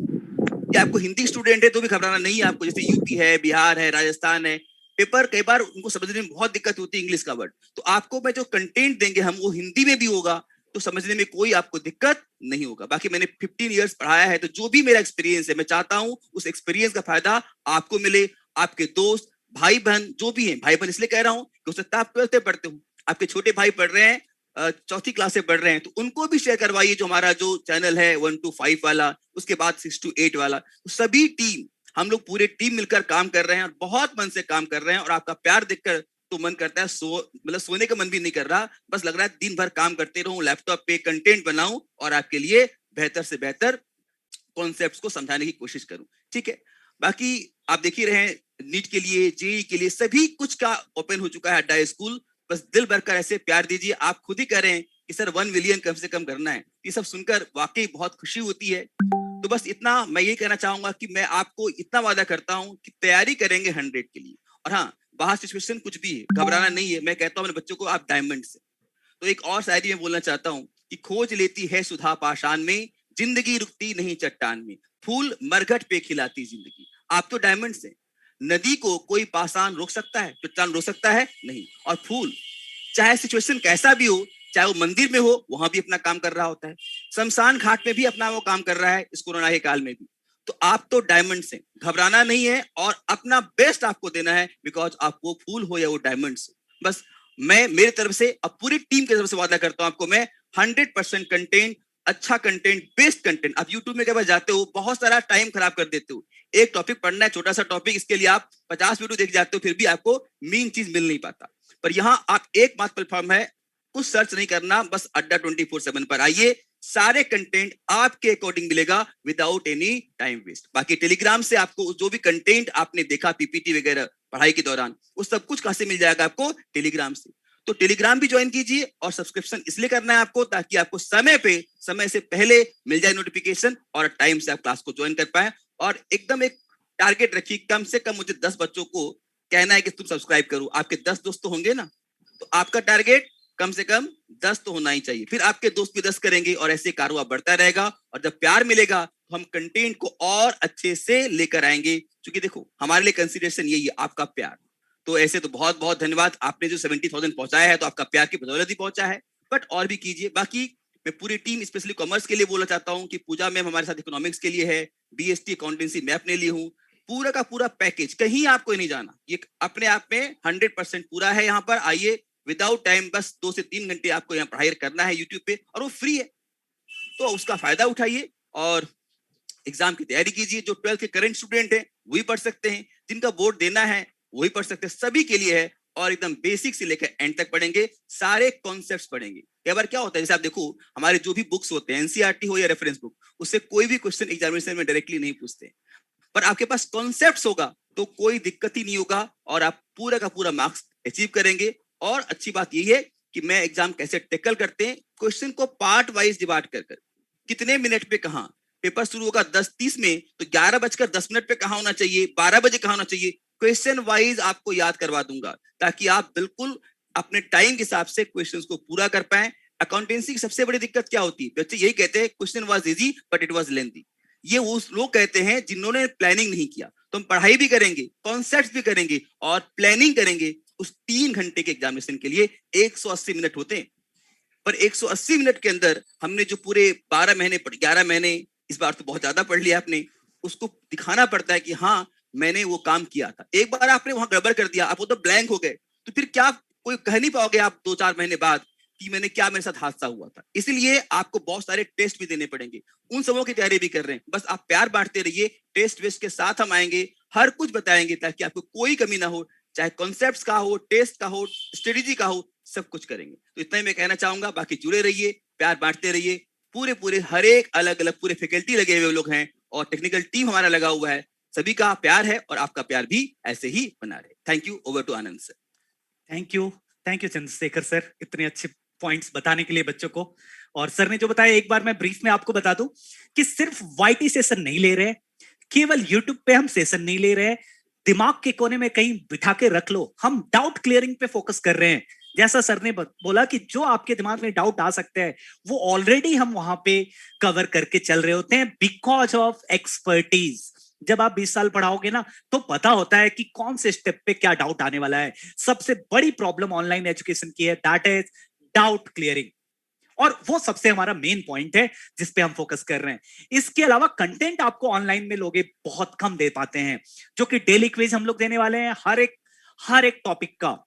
कि आपको हिंदी स्टूडेंट है तो भी घबराना नहीं है आपको, जैसे यूपी है, बिहार है, राजस्थान है, पेपर कई बार उनको समझने में बहुत दिक्कत होती है इंग्लिश का वर्ड, तो आपको मैं जो कंटेंट देंगे हम वो हिंदी में भी होगा, तो समझने में कोई आपको दिक्कत नहीं होगा। बाकी मैंने 15 इयर्स पढ़ाया है, तो जो भी मेरा एक्सपीरियंस है मैं चाहता हूं उस एक्सपीरियंस का फायदा आपको मिले, आपके दोस्त भाई बहन जो भी हैं, भाई बहन इसलिए कह रहा हूं कि हो सकता है आप 12th में पढ़ते हो, आपके छोटे भाई पढ़ रहे हैं, 4th क्लास से पढ़ रहे हैं, तो उनको भी शेयर करवाइए जो हमारा जो चैनल है 1 to 5 वाला, उसके बाद 6 to 8 वाला। तो सभी टीम, हम लोग पूरे टीम मिलकर काम कर रहे हैं और बहुत मन से काम कर रहे हैं, और आपका प्यार देखकर तो मन करता है मतलब सोने का मन भी नहीं कर रहा, बस लग रहा है दिन भर काम करते रहूं, लैपटॉप पे कंटेंट बनाऊं और आपके लिए बेहतर से बेहतर कॉन्सेप्ट्स को समझाने की कोशिश करूं। ठीक है, बाकी आप देख ही रहे हैं नीट के लिए, जेईई के लिए सभी कुछ का ओपन हो चुका है अड्डा स्कूल। बस दिल भरकर ऐसे प्यार दीजिए। आप खुद ही करें कि सर 1 मिलियन कम से कम करना है, ये सब सुनकर वाकई बहुत खुशी होती है। तो बस इतना मैं ये कहना चाहूंगा कि मैं आपको इतना वादा करता हूं कि तैयारी करेंगे 100 के लिए। और हाँ, बाहर सिचुएशन कुछ भी है, घबराना नहीं है। मैं कहता हूं अपने बच्चों को आप डायमंड से। तो एक और शायरी में बोलना चाहता हूं कि खोज लेती है सुधा पाषाण में, जिंदगी रुकती नहीं चट्टान में, फूल मरघट पे खिलाती जिंदगी। आप तो डायमंड से, नदी को कोई पाषाण रोक सकता है, चट्टान रोक सकता है नहीं। और फूल चाहे सिचुएशन कैसा भी हो, चाहे वो मंदिर में हो, वहां भी अपना काम कर रहा होता है, शमशान घाट में भी अपना वो काम कर रहा है इस कोरोना के काल में भी। तो आप तो डायमंड से, घबराना नहीं है और अपना बेस्ट आपको देना है, बिकॉज आप वो फूल हो या वो डायमंड से। बस मैं मेरी तरफ से अब पूरी टीम की तरफ से वादा करता हूं आपको, मैं 100% कंटेंट, अच्छा कंटेंट, बेस्ट कंटेंट। आप यूट्यूब में कई बार जाते हो, बहुत सारा टाइम खराब कर देते हो, एक टॉपिक पढ़ना है, छोटा सा टॉपिक, इसके लिए आप 50 वीडियो देख जाते हो, फिर भी आपको मेन चीज मिल नहीं पाता। पर यहाँ आप एकमात्र प्लेटफॉर्म है, कुछ सर्च नहीं करना, बस अड्डा 24/7 पर आइए, सारे कंटेंट आपके अकॉर्डिंग मिलेगा विदाउट एनी टाइम वेस्ट। बाकी टेलीग्राम से आपको जो भी कंटेंट आपने देखा पीपीटी वगैरह पढ़ाई के दौरान, वो सब कुछ कहां से मिल जाएगा आपको? टेलीग्राम से। तो टेलीग्राम भी ज्वाइन कीजिए, और सब्सक्रिप्शन इसलिए करना है आपको ताकि आपको समय से पहले मिल जाए नोटिफिकेशन और टाइम से आप क्लास को ज्वाइन कर पाए। और एकदम एक टारगेट रखिए, कम से कम मुझे 10 बच्चों को कहना है कि तुम सब्सक्राइब करो। आपके 10 दोस्त तो होंगे ना, तो आपका टारगेट कम से कम 10 तो होना ही चाहिए, फिर आपके दोस्त भी 10 करेंगे और ऐसे कारोबार बढ़ता रहेगा। और जब प्यार मिलेगा तो हम कंटेंट को और अच्छे से लेकर आएंगे, क्योंकि देखो हमारे लिए कंसीडरेशन यही है, आपका प्यार। तो ऐसे तो बहुत बहुत धन्यवाद, आपने जो 70,000 पहुंचाया है तो आपका प्यार की बदौलत ही पहुंचा है, बट और भी कीजिए। बाकी मैं पूरी टीम स्पेशली कॉमर्स के लिए बोलना चाहता हूँ कि पूजा मैम हमारे साथ इकोनॉमिक्स के लिए है, बीएसटी अकाउंटेंसी मैं अपने लिए हूँ, पूरा का पूरा पैकेज, कहीं आपको नहीं जाना, ये अपने आप में 100% पूरा है। यहाँ पर आइए विदाउट टाइम, बस 2 से 3 घंटे आपको यहाँ पढ़ाई करना है यूट्यूब पे, और वो फ्री है, तो उसका फायदा उठाइए और एग्जाम की तैयारी कीजिए। जो 12th के करंट स्टूडेंट है वही पढ़ सकते हैं, जिनका बोर्ड देना है वही पढ़ सकते हैं, सभी के लिए है। और एकदम बेसिक से लेकर एंड तक पढ़ेंगे, सारे कॉन्सेप्ट्स पढ़ेंगे। कई बार क्या होता है, जैसे आप देखो हमारे जो भी बुक्स होते हैं, एनसीईआरटी हो या रेफरेंस बुक, उससे कोई भी क्वेश्चन एग्जामिनेशन में डायरेक्टली नहीं पूछते, पर आपके पास कॉन्सेप्ट्स होगा तो कोई दिक्कत ही नहीं होगा और आप पूरा का पूरा मार्क्स अचीव करेंगे। और अच्छी बात यही है कि मैं एग्जाम कैसे टैकल करते हैं, क्वेश्चन को पार्ट वाइज डिवाइड कर कितने मिनट पे कहां पेपर शुरू होगा 10:30 में, तो 11:10 पे कहां होना चाहिए, 12 बजे कहां होना चाहिए, क्वेश्चन वाइज आपको याद करवा दूंगा ताकि आप बिल्कुल अपने टाइम के हिसाब से क्वेश्चंस को पूरा कर पाए। अकाउंटेंसी की सबसे बड़ी दिक्कत क्या होती है, बच्चे यही कहते हैं question was easy but it was lengthy. ये वो लोग कहते हैं जिन्होंने प्लानिंग नहीं किया। तो हम पढ़ाई भी करेंगे, कॉन्सेप्ट्स भी करेंगे और प्लानिंग करेंगे। उस 3 घंटे के एग्जामिनेशन के लिए 180 मिनट होते हैं, पर 180 मिनट के अंदर हमने जो पूरे 11 महीने, इस बार तो बहुत ज्यादा पढ़ लिया आपने, उसको दिखाना पड़ता है कि हाँ मैंने वो काम किया था। एक बार आपने वहां गड़बड़ कर दिया, आप वो तो ब्लैंक हो गए, तो फिर क्या कोई कह नहीं पाओगे आप 2-4 महीने बाद कि मैंने क्या मेरे साथ हादसा हुआ था। इसलिए आपको बहुत सारे टेस्ट भी देने पड़ेंगे, उन सबों की तैयारी भी कर रहे हैं। बस आप प्यार बांटते रहिए, टेस्ट वेस्ट के साथ हम आएंगे, हर कुछ बताएंगे ताकि आपको कोई कमी ना हो, चाहे कॉन्सेप्ट्स का हो, टेस्ट का हो, स्ट्रेटेजी का हो, सब कुछ करेंगे। तो इतना ही मैं कहना चाहूंगा, बाकी जुड़े रहिए, प्यार बांटते रहिए। पूरे हर एक अलग अलग पूरे फैकल्टी लगे हुए लोग हैं और टेक्निकल टीम हमारा लगा हुआ है, सभी का प्यार है और आपका प्यार भी ऐसे ही बना रहे। Thank you, over to Anand sir. Thank you Chandrashekhar sir, इतने अच्छे पॉइंट्स बताने के लिए बच्चों को। और सर ने जो बताया, एक बार मैं ब्रीफ में आपको बता दूं कि सिर्फ वाईटी सेशन नहीं ले रहे, केवल यूट्यूब पे हम सेशन नहीं ले रहे, दिमाग के कोने में कहीं बिठा के रख लो, हम डाउट क्लियरिंग पे फोकस कर रहे हैं। जैसा सर ने बोला कि जो आपके दिमाग में डाउट आ सकते हैं वो ऑलरेडी हम वहां पे कवर करके चल रहे होते हैं बिकॉज ऑफ एक्सपर्टीज। जब आप 20 साल पढ़ाओगे ना तो पता होता है कि कौन से स्टेप पे क्या डाउट आने वाला है। सबसे बड़ी प्रॉब्लम ऑनलाइन एजुकेशन की है, दैट इज डाउट क्लियरिंग, और वो सबसे हमारा मेन पॉइंट है जिस पे हम फोकस कर रहे हैं। इसके अलावा कंटेंट आपको ऑनलाइन में लोग बहुत कम दे पाते हैं, जो कि डेली क्विज हम लोग देने वाले हैं, हर एक टॉपिक का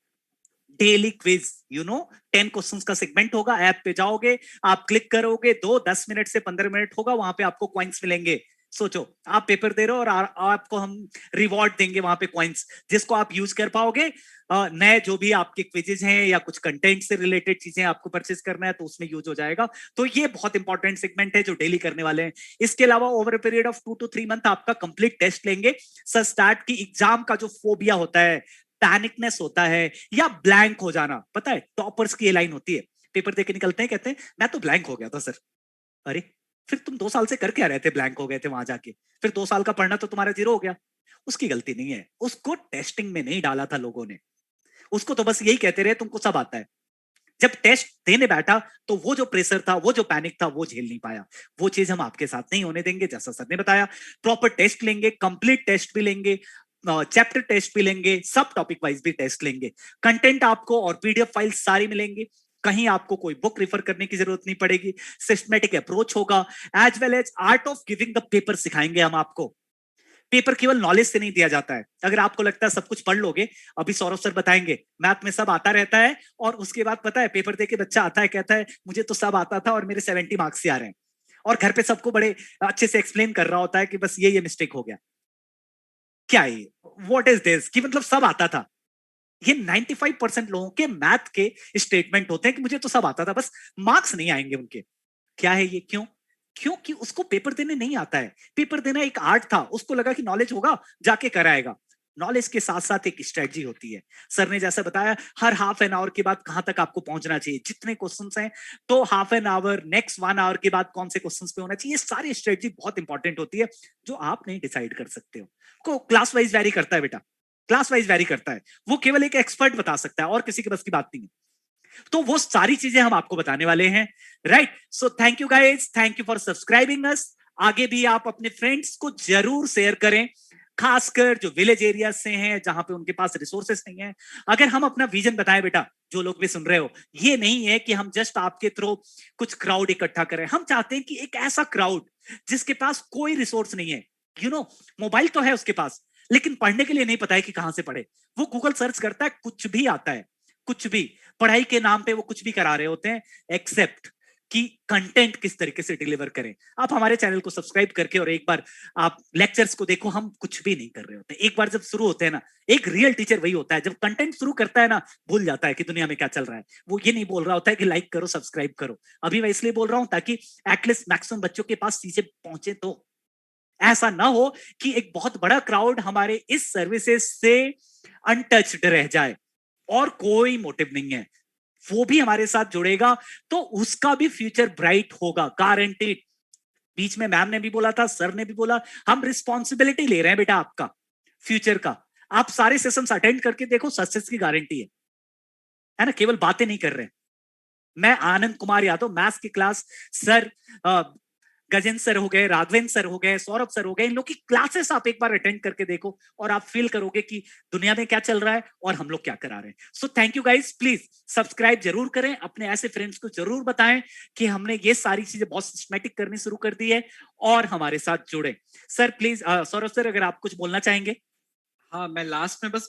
डेली क्विज, 10 क्वेश्चंस का सेगमेंट होगा। ऐप पे जाओगे, आप क्लिक करोगे, 10 मिनट से 15 मिनट होगा, वहां पे आपको कॉइन्स मिलेंगे। सोचो आप पेपर दे रहे हो और आपको हम रिवॉर्ड देंगे वहां पे कॉइन्स, जिसको आप यूज कर पाओगे। नए जो भी आपके क्विजेज हैं या कुछ कंटेंट से रिलेटेड चीजें आपको परचेज करना है तो उसमें यूज हो जाएगा। तो ये बहुत इंपॉर्टेंट सेगमेंट है जो डेली करने वाले हैं। इसके अलावा over a period of 2 to 3 month आपका कंप्लीट टेस्ट लेंगे। सर स्टार्ट की एग्जाम का जो फोबिया होता है, पैनिकनेस होता है या ब्लैंक हो जाना, पता है टॉपर्स की ये लाइन होती है, पेपर देके निकलते हैं कहते हैं मैं तो ब्लैंक हो गया था सर। अरे फिर तुम 2 साल से कर क्या रहे थे, ब्लैंक हो गए थे वहां जाके? फिर 2 साल का पढ़ना तो तुम्हारा 0 हो गया। उसकी गलती नहीं है, उसको टेस्टिंग में नहीं डाला था लोगों ने, उसको तो बस यही कहते रहे तुमको सब आता है। जब टेस्ट देने बैठा तो वो जो प्रेशर था, वो जो पैनिक था, वो झेल नहीं पाया। वो चीज हम आपके साथ नहीं होने देंगे। जैसा सर ने बताया, प्रॉपर टेस्ट लेंगे, कंप्लीट टेस्ट भी लेंगे, चैप्टर टेस्ट भी लेंगे, सब टॉपिक वाइज भी टेस्ट लेंगे। कंटेंट आपको और पीडीएफ फाइल सारी मिलेंगी, कहीं आपको कोई बुक रिफर करने की जरूरत नहीं पड़ेगी। सिस्टमैटिक अप्रोच होगा, as well as art of giving the paper सिखाएंगे हम आपको। पेपर केवल नॉलेज से नहीं दिया जाता है। अगर आपको लगता है सब कुछ पढ़ लोगे, अभी सौरभ सर बताएंगे मैथ में सब आता रहता है, और उसके बाद पता है पेपर देके बच्चा आता है कहता है मुझे तो सब आता था और मेरे 70 मार्क्स से आ रहे हैं, और घर पे सबको बड़े अच्छे से एक्सप्लेन कर रहा होता है कि बस ये मिस्टेक हो गया। क्या है, व्हाट इज दिस, कि मतलब सब आता था। ये 95% लोगों के मैथ के स्टेटमेंट होते हैं कि मुझे तो सब आता था, बस मार्क्स नहीं आएंगे उनके। क्या है ये, क्यों? क्योंकि उसको पेपर देने नहीं आता है। पेपर देना एक आर्ट था, उसको लगा कि नॉलेज होगा जाके कराएगा। नॉलेज के साथ साथ एक स्ट्रेटजी होती है। सर ने जैसा बताया, हर हाफ एन आवर के बाद कहां तक आपको पहुंचना चाहिए, जितने क्वेश्चंस हैं तो half an hour, next 1 hour के बाद कौन से क्वेश्चंस पे होना चाहिए, सारी स्ट्रेटजी बहुत इंपॉर्टेंट होती है जो आप नहीं डिसाइड कर सकते हो। को क्लास वाइज वैरी करता है बेटा, क्लास वाइज वैरी करता है, वो केवल एक एक्सपर्ट बता सकता है और किसी के बस की बात नहीं है। तो वो सारी चीजें हम आपको बताने वाले हैं, right? So thank you guys, thank you for subscribing us. आगे भी आप अपने फ्रेंड्स को जरूर शेयर करें, खासकर जो विलेज एरिया से हैं, जहां पे उनके पास रिसोर्सेस नहीं है। अगर हम अपना विजन बताएं बेटा, जो लोग भी सुन रहे हो, ये नहीं है कि हम जस्ट आपके थ्रू कुछ क्राउड इकट्ठा करें। हम चाहते हैं कि एक ऐसा क्राउड जिसके पास कोई रिसोर्स नहीं है, मोबाइल तो है उसके पास, लेकिन पढ़ने के लिए नहीं पता है कि कहां से पढ़े। वो गूगल सर्च करता है, कुछ भी आता है, कुछ भी। पढ़ाई के नाम पे वो कुछ भी करा रहे होते हैं, एक्सेप्ट कि कंटेंट किस तरीके से डिलीवर करें। आप हमारे चैनल को सब्सक्राइब करके और एक बार आप लेक्चर्स को देखो, हम कुछ भी नहीं कर रहे होते। एक बार जब शुरू होते हैं ना, एक रियल टीचर वही होता है जब कंटेंट शुरू करता है ना, भूल जाता है कि दुनिया में क्या चल रहा है। वो ये नहीं बोल रहा होता है कि लाइक करो, सब्सक्राइब करो। अभी मैं इसलिए बोल रहा हूं ताकि एटलीस्ट मैक्सिमम बच्चों के पास चीजें पहुंचे। तो ऐसा ना हो कि एक बहुत बड़ा क्राउड हमारे इस सर्विसेज से अनटच्ड रह जाए, और कोई मोटिव नहीं है, वो भी हमारे साथ जुड़ेगा तो उसका भी फ्यूचर ब्राइट होगा, गारंटीड। बीच में मैम ने भी बोला था, सर ने भी बोला, हम रिस्पॉन्सिबिलिटी ले रहे हैं बेटा आपका फ्यूचर का। आप सारे सेशंस अटेंड करके देखो, सक्सेस की गारंटी है ना, केवल बातें नहीं कर रहे हैं। मैं आनंद कुमार यादव, मैथ्स की क्लास, सर गजेंद्र सर हो गए, राघवेंद्र सर हो गए, सौरभ सर हो गए, इन लोग की क्लासेस आप एक बार अटेंड करके देखो और आप फील करोगे कि दुनिया में क्या चल रहा है और हम लोग क्या करा रहे हैं। सो thank you guys, please subscribe जरूर करें, अपने ऐसे फ्रेंड्स को जरूर बताएं कि हमने ये सारी चीजें बहुत सिस्टमैटिक करनी शुरू कर दी है, और हमारे साथ जुड़े। सर प्लीज, सौरभ सर अगर आप कुछ बोलना चाहेंगे। हाँ, मैं लास्ट में बस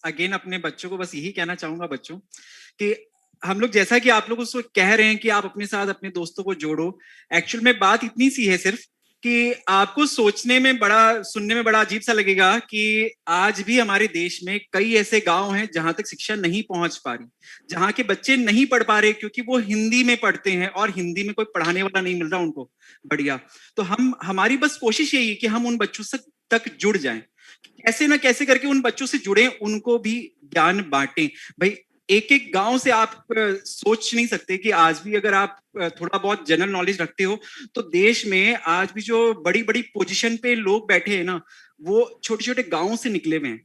अगेन अपने बच्चों को बस यही कहना चाहूंगा, बच्चों कि हम लोग जैसा कि आप लोग उसको कह रहे हैं कि आप अपने साथ अपने दोस्तों को जोड़ो, एक्चुअल में बात इतनी सी है सिर्फ कि आपको सोचने में बड़ा, सुनने में बड़ा अजीब सा लगेगा कि आज भी हमारे देश में कई ऐसे गांव हैं जहां तक शिक्षा नहीं पहुंच पा रही, जहां के बच्चे नहीं पढ़ पा रहे क्योंकि वो हिंदी में पढ़ते हैं और हिंदी में कोई पढ़ाने वाला नहीं मिल रहा उनको बढ़िया। तो हमारी बस कोशिश यही है कि हम उन बच्चों से तक जुड़ जाएं, कैसे ना कैसे करके उन बच्चों से जुड़े, उनको भी ज्ञान बांटें। भाई एक एक गांव से आप सोच नहीं सकते कि आज भी अगर आप थोड़ा बहुत जनरल नॉलेज रखते हो तो देश में आज भी जो बड़ी बड़ी पोजीशन पे लोग बैठे हैं ना, वो छोटे छोटे गांवों से निकले हुए हैं।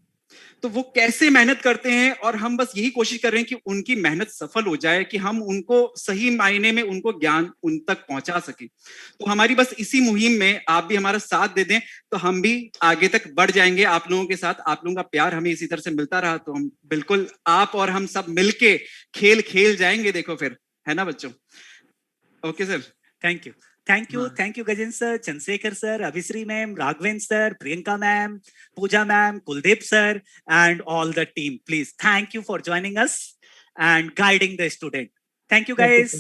तो वो कैसे मेहनत करते हैं, और हम बस यही कोशिश कर रहे हैं कि उनकी मेहनत सफल हो जाए, कि हम उनको सही मायने में उनको ज्ञान उन तक पहुंचा सकें। तो हमारी बस इसी मुहिम में आप भी हमारा साथ दे दें तो हम भी आगे तक बढ़ जाएंगे आप लोगों के साथ। आप लोगों का प्यार हमें इसी तरह से मिलता रहा तो हम बिल्कुल आप और हम सब मिलके खेल जाएंगे, देखो फिर, है ना बच्चों? Okay sir, thank you Gajendra sir, Chandrashekhar sir, Abhishri ma'am, Raghavendra sir, Priyanka ma'am, Pooja ma'am, Kuldeep sir, and all the team. Please, thank you for joining us and guiding the student. Thank you guys.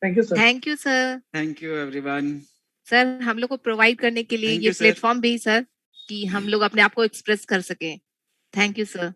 Thank you sir. Thank you sir. Thank you everyone. Sir हम लोग को provide करने के लिए Thank ये you, sir. Platform भी sir, कि हम लोग अपने आप को एक्सप्रेस कर सके। Thank you sir.